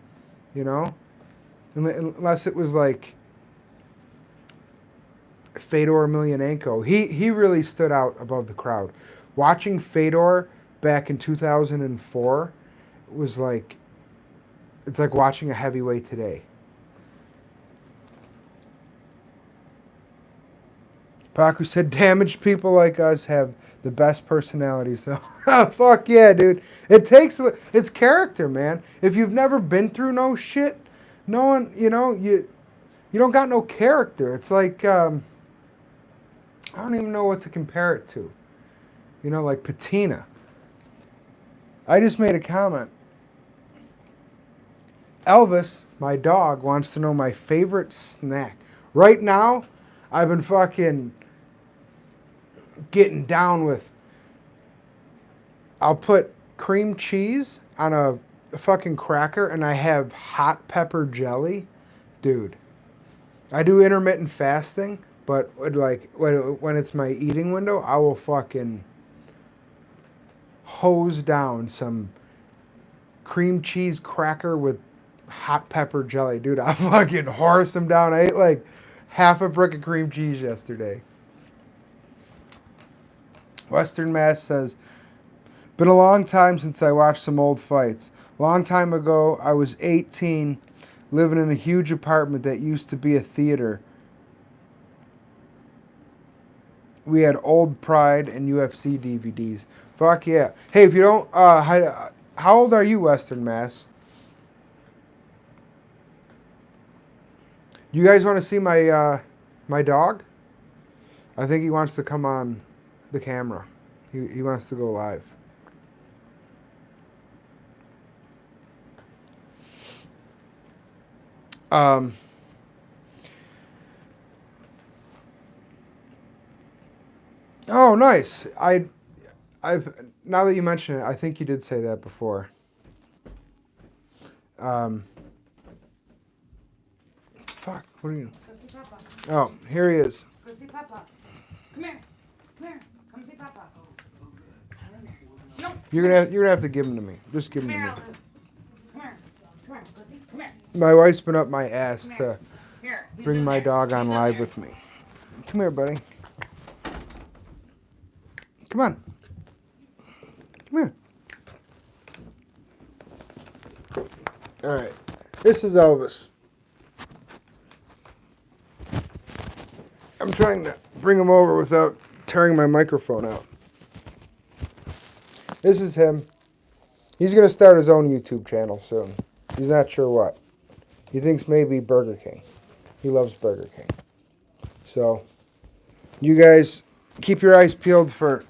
unless it was like Fedor Emelianenko, he really stood out above the crowd. Watching Fedor back in 2004 was like, it's like watching a heavyweight today. Paku said, damaged people like us have the best personalities, though. Fuck yeah, dude. It's character, man. If you've never been through no shit, no one, you don't got no character. It's like, I don't even know what to compare it to. Like patina. I just made a comment. Elvis, my dog, wants to know my favorite snack. Right now, I've been fucking getting down with, I'll put cream cheese on a fucking cracker and I have hot pepper jelly. Dude, I do intermittent fasting, but when it's my eating window, I will fucking hose down some cream cheese cracker with hot pepper jelly. Dude, I fucking horse them down. I ate like half a brick of cream cheese yesterday. Western Mass says, been a long time since I watched some old fights. Long time ago, I was 18, living in a huge apartment that used to be a theater. We had old Pride and UFC DVDs. Fuck yeah. Hey, if you don't, how old are you, Western Mass? You guys want to see my dog? I think he wants to come on the camera. He wants to go live. Oh, nice. I've now that you mention it, I think you did say that before. Fuck. What are you? Oh, here he is. Go see Papa. Come here. Come here. Come see Papa. No. You're gonna have to give him to me. Just give him to me. Come here. Come here. Go see. Come here. My wife's been up my ass to Here. bring my dog on live with me. Come here, buddy. Come on. Come here. All right. This is Elvis. I'm trying to bring him over without tearing my microphone out. This is him. He's going to start his own YouTube channel soon. He's not sure what. He thinks maybe Burger King. He loves Burger King. So, you guys keep your eyes peeled for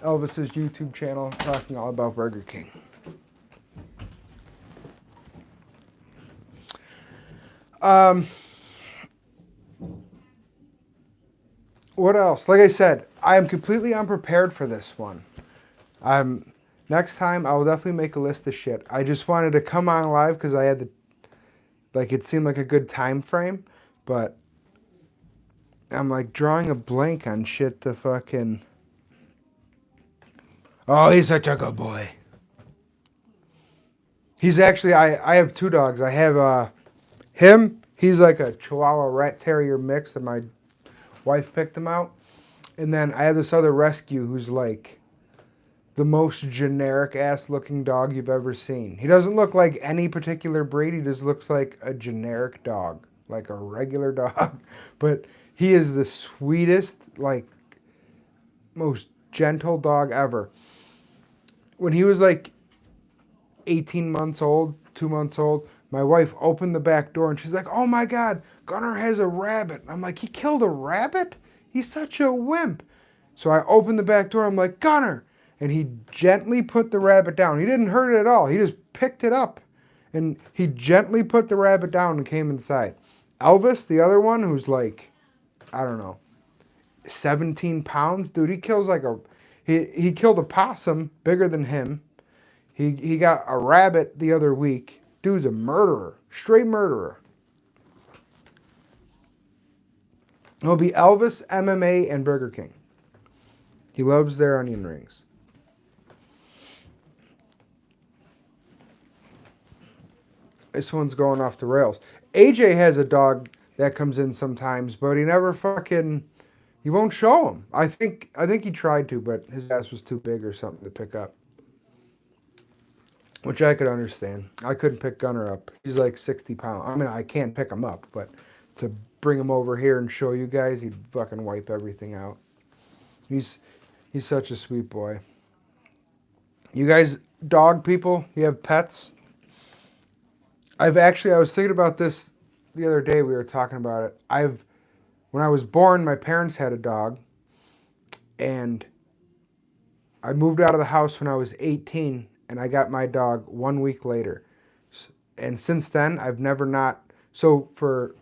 Elvis's YouTube channel talking all about Burger King. What else? Like I said, I am completely unprepared for this one. Next time, I will definitely make a list of shit. I just wanted to come on live because I had it seemed like a good time frame, but I'm like drawing a blank on shit to fucking... Oh, he's such a good boy. He's actually, I have two dogs. I have him He's like a Chihuahua Rat Terrier mix, and my wife picked him out. And then I have this other rescue who's like the most generic ass looking dog you've ever seen. He doesn't look like any particular breed. He just looks like a generic dog, like a regular dog. But he is the sweetest, like most gentle dog ever. When he was like 18 months old, 2 months old, my wife opened the back door and she's like, "Oh my God, Gunnar has a rabbit." I'm like, "He killed a rabbit? He's such a wimp." So I opened the back door. I'm like, "Gunnar." And he gently put the rabbit down. He didn't hurt it at all. He just picked it up. And he gently put the rabbit down and came inside. Elvis, the other one, who's like, I don't know, 17 pounds. Dude, he kills like a... He killed a possum bigger than him. He got a rabbit the other week. Dude's a murderer. Straight murderer. It'll be Elvis, MMA, and Burger King. He loves their onion rings. This one's going off the rails. AJ has a dog that comes in sometimes, but he never fucking... He won't show him. I think he tried to, but his ass was too big or something to pick up. Which I could understand. I couldn't pick Gunnar up. He's like 60 pounds. I mean, I can't pick him up, but to bring him over here and show you guys, he'd fucking wipe everything out. He's such a sweet boy. You guys, dog people, you have pets? I was thinking about this the other day. We were talking about it. When I was born, my parents had a dog, and I moved out of the house when I was 18, and I got my dog 1 week later. And since then, I've never not... So for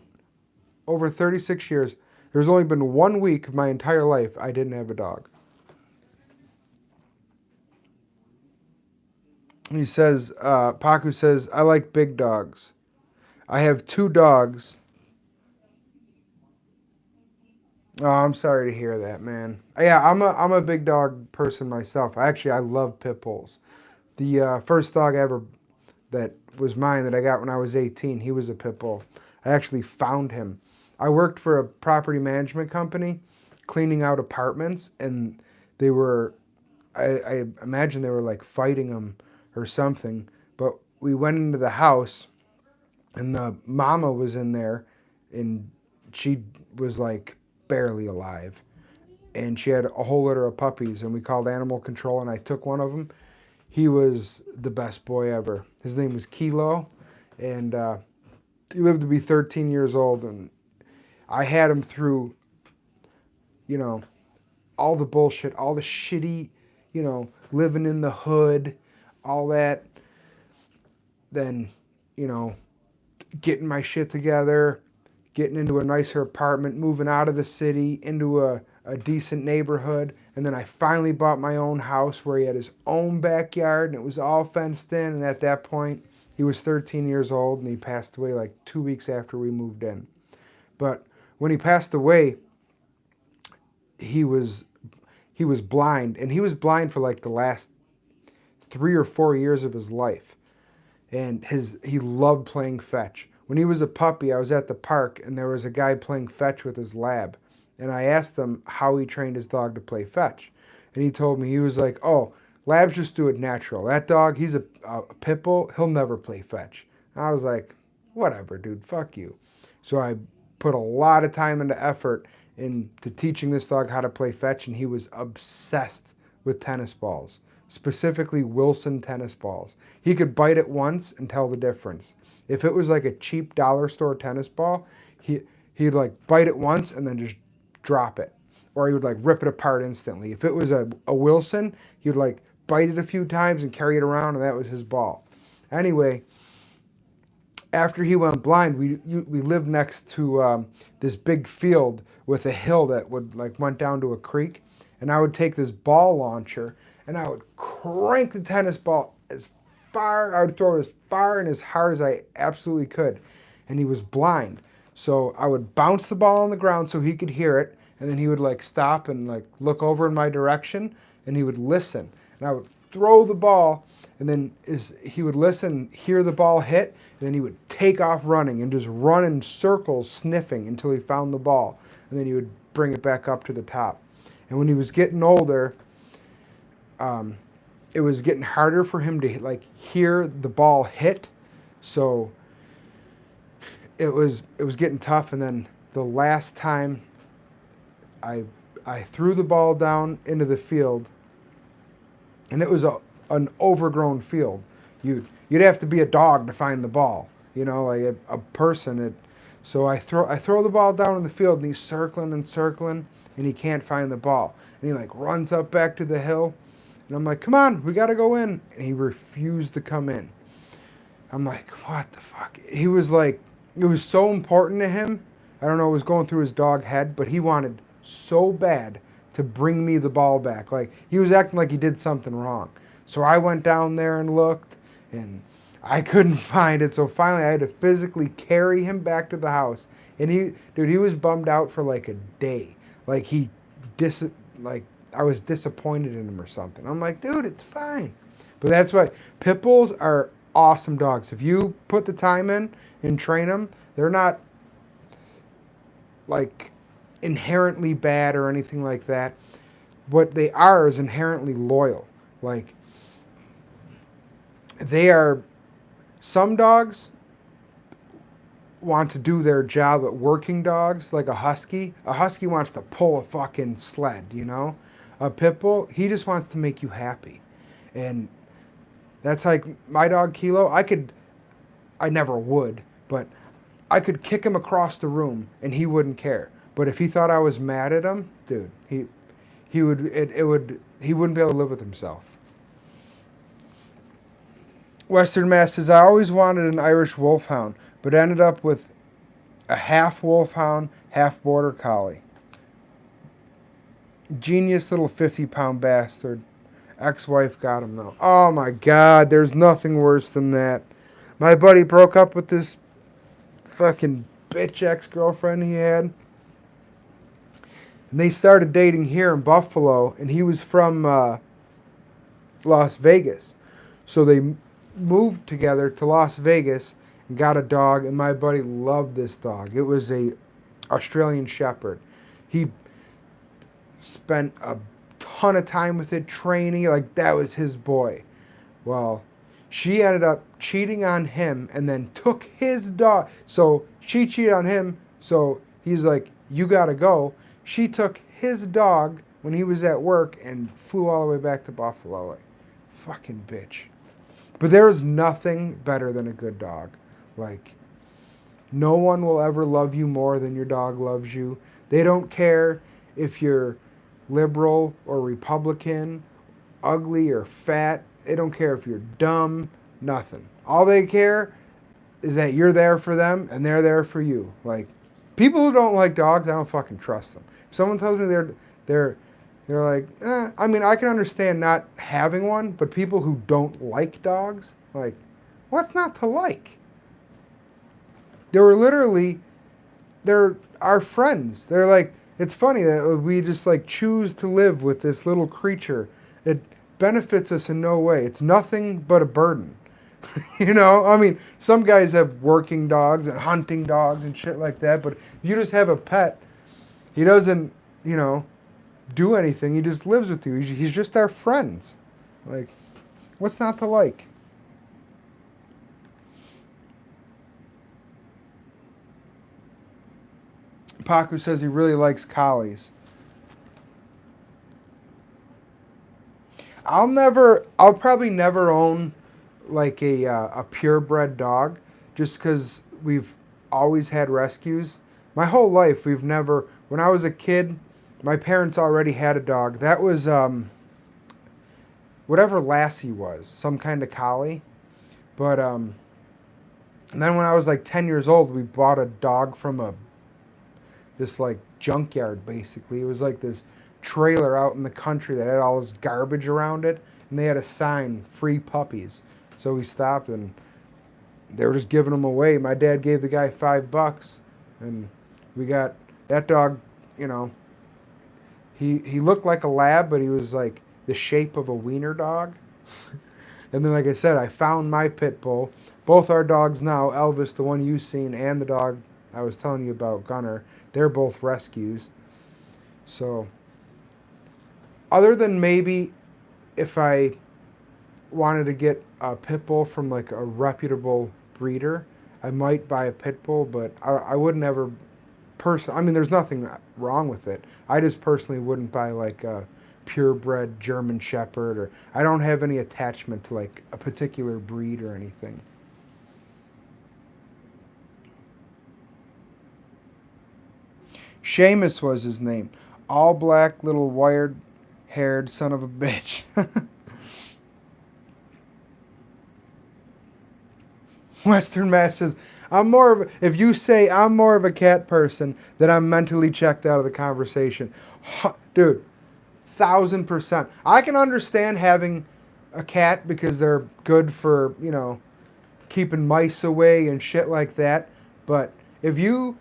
over 36 years, there's only been 1 week of my entire life I didn't have a dog. He says, Paku says, "I like big dogs. I have 2 dogs." Oh, I'm sorry to hear that, man. Yeah, I'm a big dog person myself. I love pit bulls. The first dog ever that was mine that I got when I was 18, he was a pit bull. I actually found him. I worked for a property management company cleaning out apartments, and they were, I imagine they were like fighting them or something. But we went into the house, and the mama was in there, and she was like barely alive. And she had a whole litter of puppies, and we called animal control, and I took one of them. He was the best boy ever. His name was Kilo, and he lived to be 13 years old, and I had him through, all the bullshit, all the shitty, living in the hood, all that. Then, getting my shit together, getting into a nicer apartment, moving out of the city into a decent neighborhood. And then I finally bought my own house where he had his own backyard and it was all fenced in. And at that point, he was 13 years old and he passed away like 2 weeks after we moved in. But when he passed away, he was blind, and he was blind for like the last 3 or 4 years of his life. And he loved playing fetch. When he was a puppy, I was at the park, and there was a guy playing fetch with his lab. And I asked him how he trained his dog to play fetch. And he told me, he was like, "Oh, labs just do it natural. That dog, he's a pit bull. He'll never play fetch." And I was like, whatever, dude, fuck you. So I put a lot of time and effort into teaching this dog how to play fetch, and he was obsessed with tennis balls. Specifically Wilson tennis balls. He could bite it once and tell the difference. If it was like a cheap dollar store tennis ball, he'd like bite it once and then just drop it. Or he would like rip it apart instantly. If it was a Wilson, he'd like bite it a few times and carry it around, and that was his ball. Anyway, after he went blind, we lived next to this big field with a hill that went down to a creek. And I would take this ball launcher and I would crank the tennis ball I would throw it as far and as hard as I absolutely could. And he was blind. So I would bounce the ball on the ground so he could hear it. And then he would like stop and like look over in my direction, and he would listen. And I would throw the ball, and then he would listen, hear the ball hit, and then he would take off running and just run in circles sniffing until he found the ball, and then he would bring it back up to the top. And when he was getting older, it was getting harder for him to like hear the ball hit, so it was getting tough. And then the last time I threw the ball down into the field, and it was an overgrown field. You'd have to be a dog to find the ball, like a person. So I throw the ball down in the field, and he's circling and circling, and he can't find the ball. And he like runs up back to the hill, and I'm like, come on, we got to go in. And he refused to come in. I'm like, what the fuck? He was like, it was so important to him. I don't know what was going through his dog head, but he wanted so bad to bring me the ball back. Like, he was acting like he did something wrong. So I went down there and looked, and I couldn't find it. So finally I had to physically carry him back to the house. And he was bummed out for like a day. Like I was disappointed in him or something. I'm like, dude, it's fine. But that's why pit bulls are awesome dogs. If you put the time in and train them, they're not like inherently bad or anything like that. What they are is inherently loyal. Like, some dogs want to do their job, but working dogs, like a husky wants to pull a fucking sled, A pit bull, he just wants to make you happy. And that's like my dog Kilo. I never would, but I could kick him across the room and he wouldn't care. But if he thought I was mad at him, dude, he wouldn't be able to live with himself. Western Mass says, I always wanted an Irish Wolfhound, but ended up with a half Wolfhound, half Border Collie. Genius little 50-pound bastard. Ex-wife got him though. Oh my God, there's nothing worse than that. My buddy broke up with this fucking bitch ex-girlfriend he had. And they started dating here in Buffalo, and he was from Las Vegas. So they moved together to Las Vegas and got a dog, and my buddy loved this dog. It was a Australian Shepherd. He spent a ton of time with it, training, like that was his boy. Well, she ended up cheating on him and then took his dog. So she cheated on him, so he's like, you gotta go. She took his dog when he was at work and flew all the way back to Buffalo. Like, fucking bitch. But there is nothing better than a good dog. Like, no one will ever love you more than your dog loves you. They don't care if you're liberal or Republican, ugly or fat. They don't care if you're dumb, nothing. All they care is that you're there for them and they're there for you. Like, people who don't like dogs, I don't fucking trust them. If someone tells me they're like, I mean, I can understand not having one, but people who don't like dogs, like, what's not to like? They're our friends. They're like, it's funny that we just like choose to live with this little creature. It benefits us in no way. It's nothing but a burden. I mean, some guys have working dogs and hunting dogs and shit like that, but if you just have a pet, he doesn't, do anything. He just lives with you. He's just our friends. Like, what's not to like? Paku says he really likes collies. I'll probably never own like a purebred dog, just because we've always had rescues. My whole life, when I was a kid, my parents already had a dog. That was whatever Lassie was, some kind of collie. But and then when I was like 10 years old, we bought a dog from this like junkyard, basically. It was like this trailer out in the country that had all this garbage around it, and they had a sign, free puppies. So we stopped, and they were just giving them away. My dad gave the guy $5, and we got that dog. He looked like a lab, but he was like the shape of a wiener dog. And then, like I said, I found my pit bull. Both our dogs now, Elvis, the one you've seen, and the dog I was telling you about, Gunner, they're both rescues. So, other than maybe if I wanted to get a pit bull from like a reputable breeder, I might buy a pit bull, but I wouldn't ever I mean, there's nothing wrong with it. I just personally wouldn't buy like a purebred German Shepherd, or I don't have any attachment to like a particular breed or anything. Seamus was his name. All black, little wired haired son of a bitch. Western Mass says, if you say I'm more of a cat person, then I'm mentally checked out of the conversation. Dude, 1,000%. I can understand having a cat because they're good for, keeping mice away and shit like that. But if you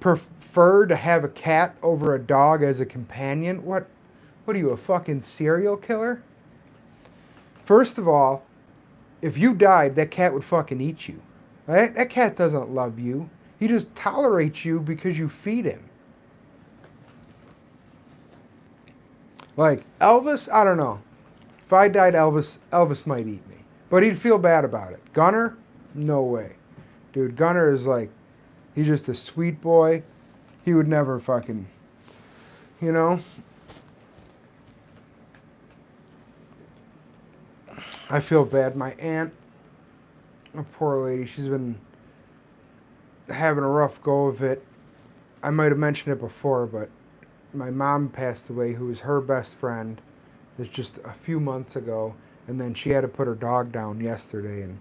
prefer to have a cat over a dog as a companion, what are you, a fucking serial killer? First of all, if you died, that cat would fucking eat you. Right? That cat doesn't love you. He just tolerates you because you feed him. Like Elvis, I don't know. If I died, Elvis might eat me. But he'd feel bad about it. Gunner, no way. Dude, Gunner is like, he's just a sweet boy. He would never fucking, I feel bad. My aunt, a poor lady, she's been having a rough go of it. I might have mentioned it before, but my mom passed away, who was her best friend. It's just a few months ago, and then she had to put her dog down yesterday, and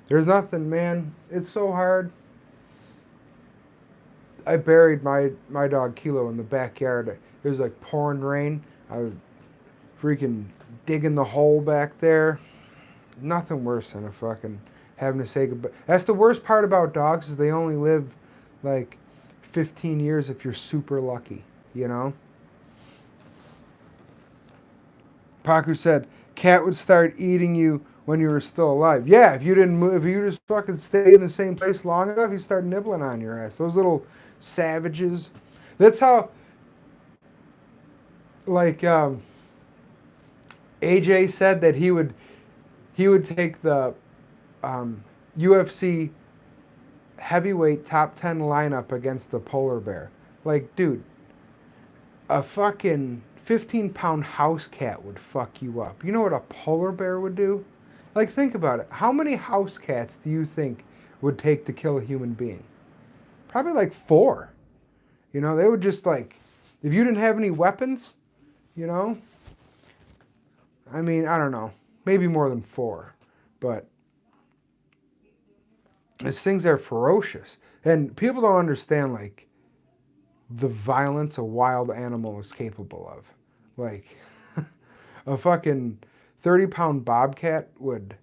there's nothing, man. It's so hard. I buried my dog Kilo in the backyard. It was like pouring rain. I was freaking digging the hole back there. Nothing worse than a fucking having to say goodbye. That's the worst part about dogs, is they only live like 15 years if you're super lucky, Paku said, cat would start eating you when you were still alive. Yeah, if you didn't move, if you just fucking stay in the same place long enough, he'd start nibbling on your ass. Those little savages. That's how, like, AJ said that he would take the UFC heavyweight top 10 lineup against the polar bear. Like, dude, a fucking 15-pound house cat would fuck you up. You know what a polar bear would do? Like, think about it. How many house cats do you think would take to kill a human being? Probably like 4. They would just like, if you didn't have any weapons, I mean, I don't know. Maybe more than 4. But these things are ferocious. And people don't understand, like, the violence a wild animal is capable of. Like, a fucking 30-pound bobcat would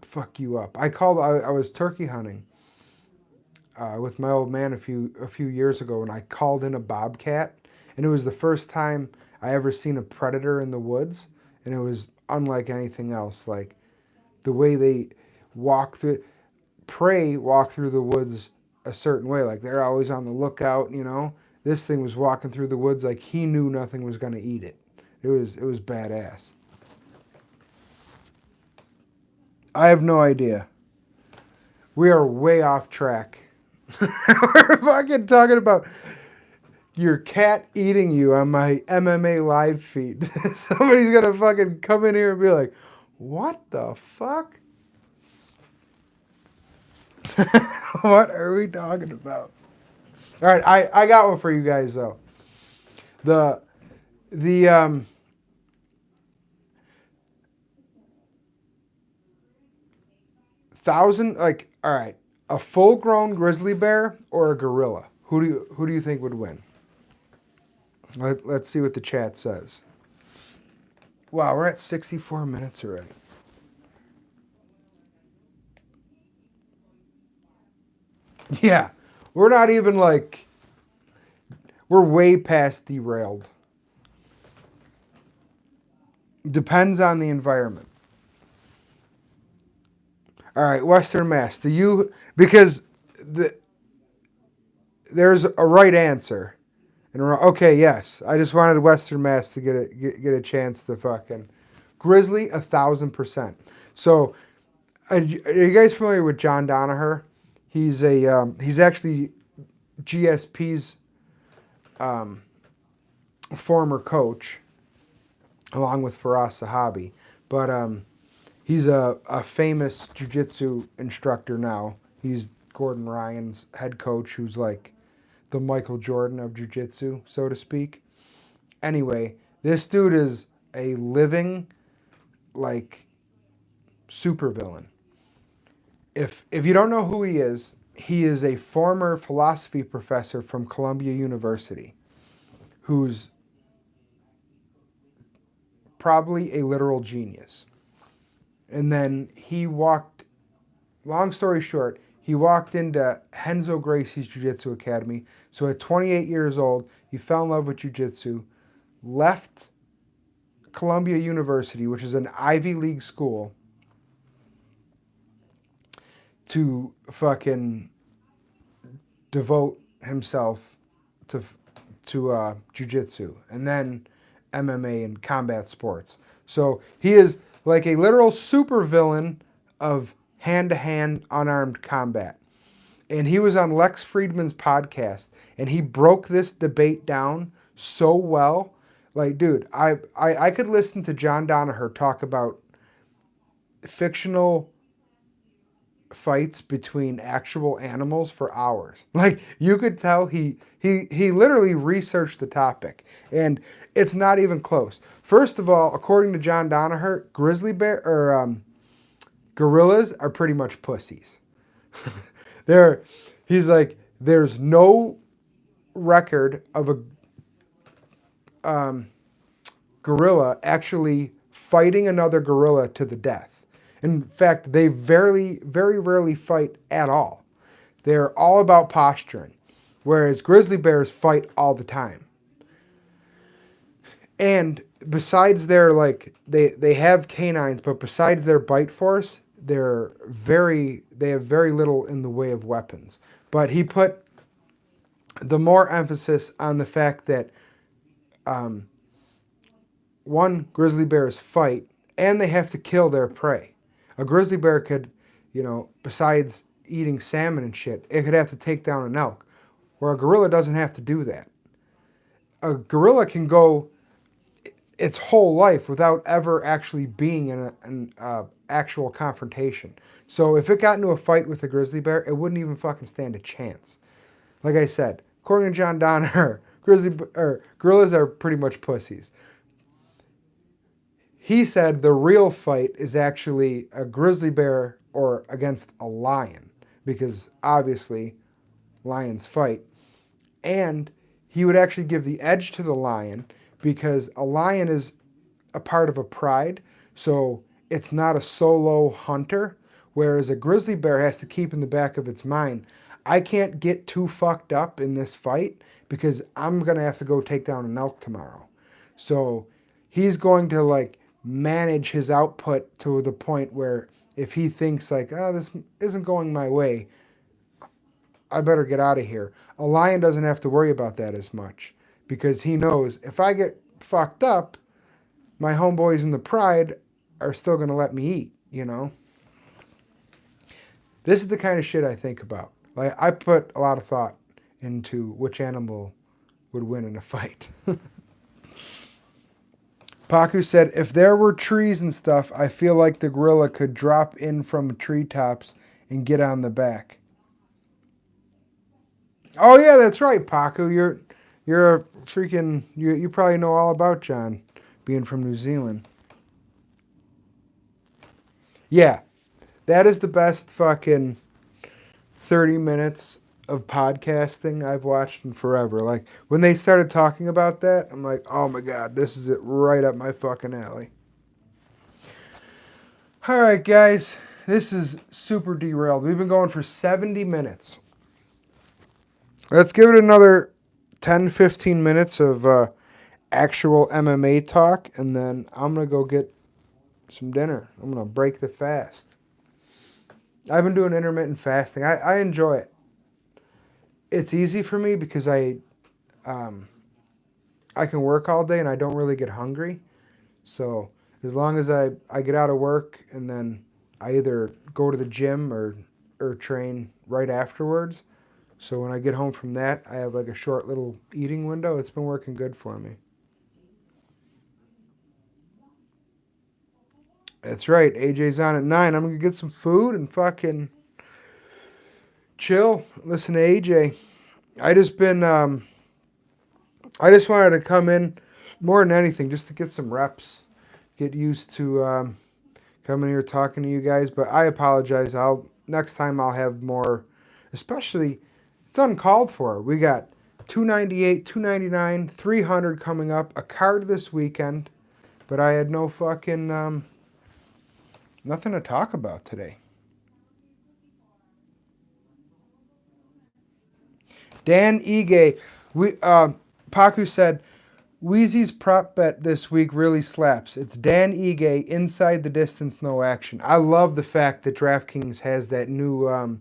fuck you up. I was turkey hunting with my old man a few years ago, and I called in a bobcat, and it was the first time I ever seen a predator in the woods, and it was unlike anything else. Like, the way they walk through the woods a certain way, like they're always on the lookout. This thing was walking through the woods like he knew nothing was going to eat it. It was badass. I have no idea. We are way off track. We're fucking talking about your cat eating you on my MMA live feed. Somebody's gonna fucking come in here and be like, what the fuck? What are we talking about? All right, I got one for you guys though. The 1,000, like, all right, a full-grown grizzly bear or a gorilla? Who do you think would win? Let's see what the chat says. Wow, we're at 64 minutes already. Yeah, we're not even like, we're way past derailed. Depends on the environment. All right, Western Mass. Because there's a right answer. Okay, yes. I just wanted Western Mass to get a chance to fucking Grizzly 1,000%. So, are you guys familiar with John Danaher? He's actually GSP's former coach, along with Faraz Sahabi. But he's a famous jiu-jitsu instructor now. He's Gordon Ryan's head coach, who's like the Michael Jordan of jiu-jitsu, so to speak. Anyway, this dude is a living, like, supervillain. If you don't know who he is a former philosophy professor from Columbia University, who's probably a literal genius. And then long story short, he walked into Renzo Gracie's Jiu-Jitsu Academy. So at 28 years old, he fell in love with Jiu-Jitsu, left Columbia University, which is an Ivy League school, to fucking devote himself to Jiu-Jitsu and then MMA and combat sports. So he is like a literal supervillain of hand-to-hand unarmed combat. And he was on Lex Friedman's podcast, and he broke this debate down so well. Like, dude, I could listen to John Danaher talk about fictional fights between actual animals for hours. Like, you could tell he literally researched the topic, and it's not even close. First of all, according to John Danaher, gorillas are pretty much pussies. He's like, there's no record of a gorilla actually fighting another gorilla to the death. In fact, they very rarely fight at all. They're all about posturing, whereas grizzly bears fight all the time. And besides their, like, they have canines, but besides their bite force, they have very little in the way of weapons. But he put the more emphasis on the fact that one, grizzly bears fight, and they have to kill their prey. A grizzly bear could, besides eating salmon and shit, it could have to take down an elk, where a gorilla doesn't have to do that. A gorilla can go its whole life without ever actually being in an actual confrontation. So if it got into a fight with a grizzly bear, it wouldn't even fucking stand a chance. Like I said, according to John Donner, gorillas are pretty much pussies. He said the real fight is actually a grizzly bear or against a lion, because obviously lions fight. And he would actually give the edge to the lion, because a lion is a part of a pride, so it's not a solo hunter, whereas a grizzly bear has to keep in the back of its mind, I can't get too fucked up in this fight because I'm going to have to go take down an elk tomorrow. So he's going to manage his output to the point where if he thinks this isn't going my way, I better get out of here. A lion doesn't have to worry about that as much, because he knows if I get fucked up, my homeboys in the pride are still going to let me eat, This is the kind of shit I think about. I put a lot of thought into which animal would win in a fight. Paku said, if there were trees and stuff, I feel like the gorilla could drop in from treetops and get on the back. Oh yeah, that's right, Paku. You're a freaking... You probably know all about John, being from New Zealand. Yeah, that is the best fucking 30 minutes of podcasting I've watched in forever. When they started talking about that, I'm like, oh my God, this is it right up my fucking alley. All right, guys, this is super derailed. We've been going for 70 minutes. Let's give it another 10, 15 minutes of actual MMA talk, and then I'm going to go get some dinner. I'm going to break the fast. I've been doing intermittent fasting. I enjoy it. It's easy for me because um, I can work all day and I don't really get hungry. So as long as I get out of work and then I either go to the gym or train right afterwards. So when I get home from that, I have like a short little eating window. It's been working good for me. That's right. AJ's on at 9. I'm gonna get some food and fucking chill. Listen to AJ. I just been I just wanted to come in more than anything just to get some reps, get used to coming here talking to you guys. But I apologize. I'll next time I'll have more. Especially, it's uncalled for. We got 298, 299, 300 coming up. A card this weekend, but I had no fucking nothing to talk about today. Dan Ige, Paku said, Wheezy's prop bet this week really slaps. It's Dan Ige, inside the distance, no action. I love the fact that DraftKings has that new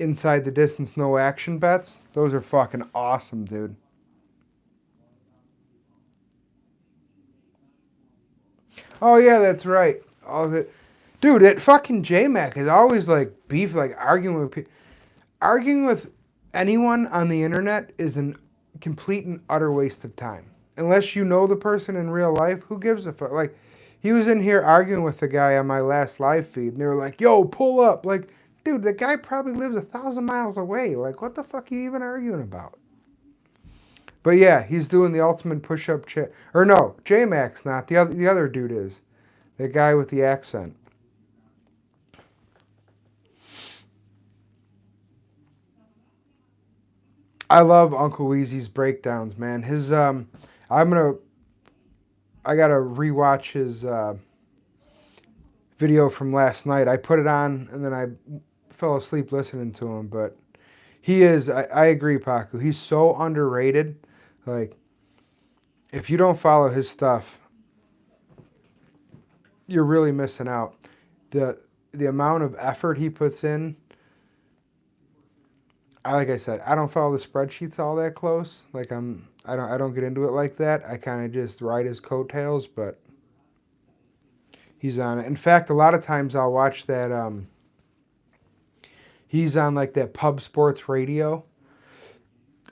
inside the distance, no action bets. Those are fucking awesome, dude. Oh yeah, that's right. Dude, that fucking J-Mac is always like beef, like arguing with people. Arguing with anyone on the internet is a complete and utter waste of time. Unless you know the person in real life, who gives a fuck? Like, he was in here arguing with the guy on my last live feed, and they were like, "Yo, pull up!" Like, dude, the guy probably lives 1,000 miles away. Like, what the fuck are you even arguing about? But yeah, he's doing the ultimate push-up chit. Or no, J Max not. The other dude is the guy with the accent. I love Uncle Weezy's breakdowns, man. His I'm gonna I gotta rewatch his video from last night. I put it on and then I fell asleep listening to him. But he is. I agree, Paku. He's so underrated. Like, if you don't follow his stuff, you're really missing out. The amount of effort he puts in. Like I said, I don't follow the spreadsheets all that close. Like I don't get into it like that. I kind of just ride his coattails, but he's on it. In fact, a lot of times I'll watch that. He's on like that Pub Sports Radio.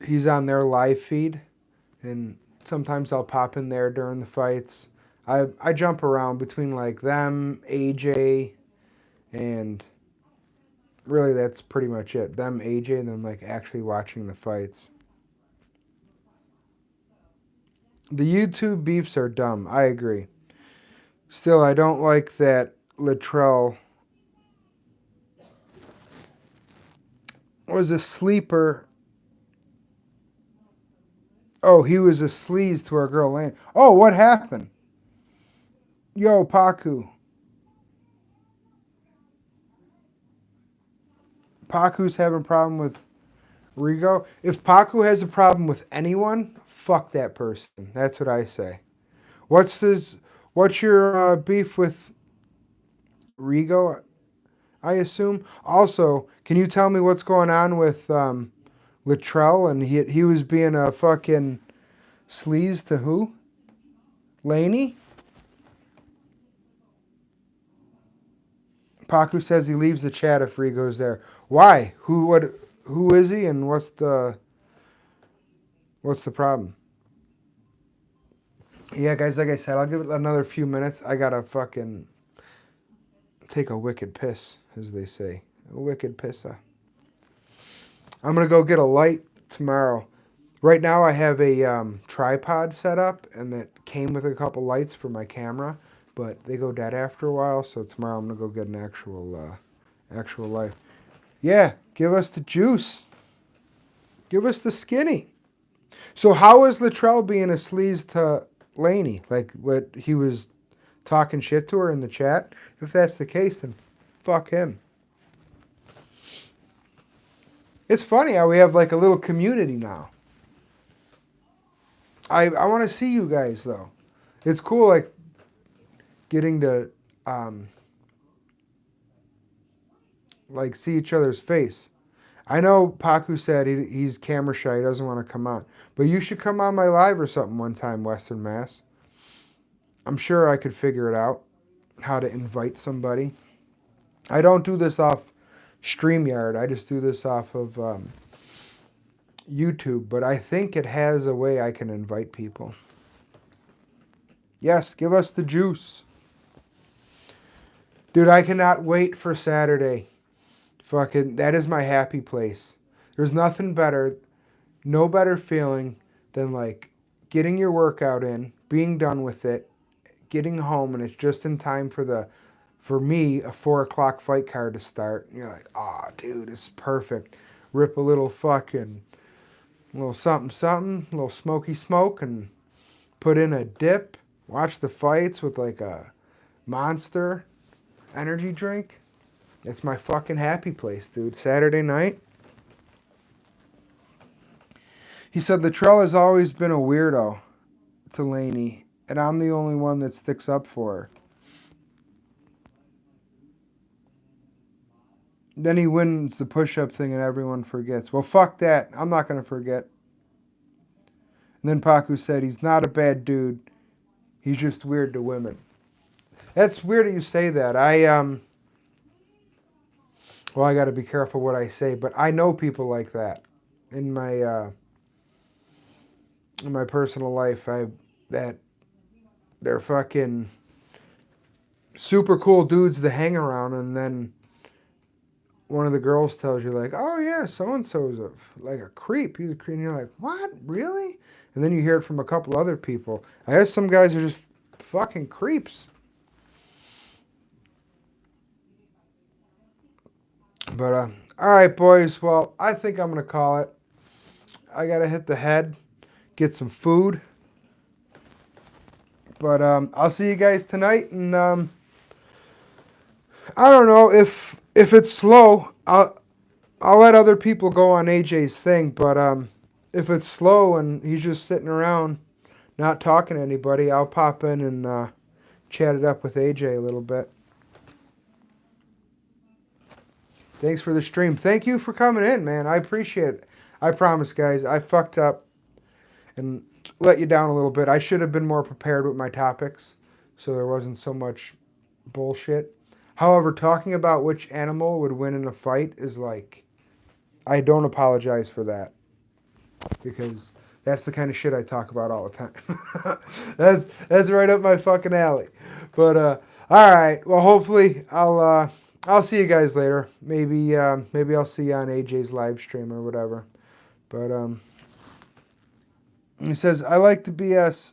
He's on their live feed, and sometimes I'll pop in there during the fights. I jump around between like them, AJ, and really that's pretty much it. Them, AJ, and then like actually watching the fights. The YouTube beefs are dumb. I agree. Still, I don't like that Latrell was a sleeper. Oh, he was a sleaze to our girl Lane. Oh, what happened? Yo, Paku. Paku's having a problem with Rigo. If Paku has a problem with anyone, fuck that person. That's what I say. What's this? What's your beef with Rigo? I assume. Also, can you tell me what's going on with Latrell? And he was being a fucking sleaze to who? Laney? Paku says he leaves the chat if Rigo's there. Why? Who is he and what's the problem? Yeah, guys, like I said, I'll give it another few minutes. I gotta fucking take a wicked piss, as they say. A wicked pissa. I'm gonna go get a light tomorrow. Right now I have a tripod set up, and that came with a couple lights for my camera, but they go dead after a while, so tomorrow I'm gonna go get an actual light. Yeah, give us the juice. Give us the skinny. So how is Latrell being a sleaze to Laney? Like what he was talking shit to her in the chat? If that's the case, then fuck him. It's funny how we have like a little community now. I want to see you guys though. It's cool like getting to like see each other's face. I know Paku said he's camera shy. He doesn't want to come on. But you should come on my live or something one time, Western Mass. I'm sure I could figure it out, how to invite somebody. I don't do this off StreamYard. I just do this off of YouTube. But I think it has a way I can invite people. Yes, give us the juice. Dude, I cannot wait for Saturday. Fucking, that is my happy place. There's nothing better, no better feeling than like getting your workout in, being done with it, getting home, and it's just in time for me, a 4 o'clock fight card to start. And you're like, oh, dude, this is perfect. Rip a little fucking, little something, something, a little smoky smoke, and put in a dip. Watch the fights with like a Monster energy drink. It's my fucking happy place, dude. Saturday night. He said, Latrell has always been a weirdo to Laney, and I'm the only one that sticks up for her. Then he wins the push-up thing and everyone forgets. Well, fuck that. I'm not going to forget. And then Paku said, he's not a bad dude. He's just weird to women. That's weird that you say that. Well, I got to be careful what I say, but I know people like that in my personal life. That they're fucking super cool dudes to hang around, and then one of the girls tells you like, "Oh yeah, so and so's like a creep. He's a creep." And you're like, "What? Really?" And then you hear it from a couple other people. I guess some guys are just fucking creeps. But, all right, boys. Well, I think I'm going to call it. I got to hit the head, get some food. But I'll see you guys tonight. And I don't know if it's slow. I'll let other people go on AJ's thing. But if it's slow and he's just sitting around not talking to anybody, I'll pop in and chat it up with AJ a little bit. Thanks for the stream. Thank you for coming in, man. I appreciate it. I promise, guys, I fucked up and let you down a little bit. I should have been more prepared with my topics so there wasn't so much bullshit. However, talking about which animal would win in a fight is like, I don't apologize for that because that's the kind of shit I talk about all the time. that's right up my fucking alley. But all right, well, hopefully I'll see you guys later. Maybe I'll see you on AJ's live stream or whatever. But he says, I like the BS.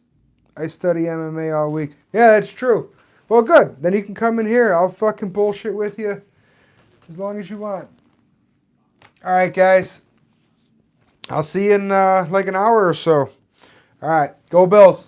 I study MMA all week. Yeah, that's true. Well, good. Then you can come in here. I'll fucking bullshit with you as long as you want. All right, guys. I'll see you in like an hour or so. All right. Go Bills.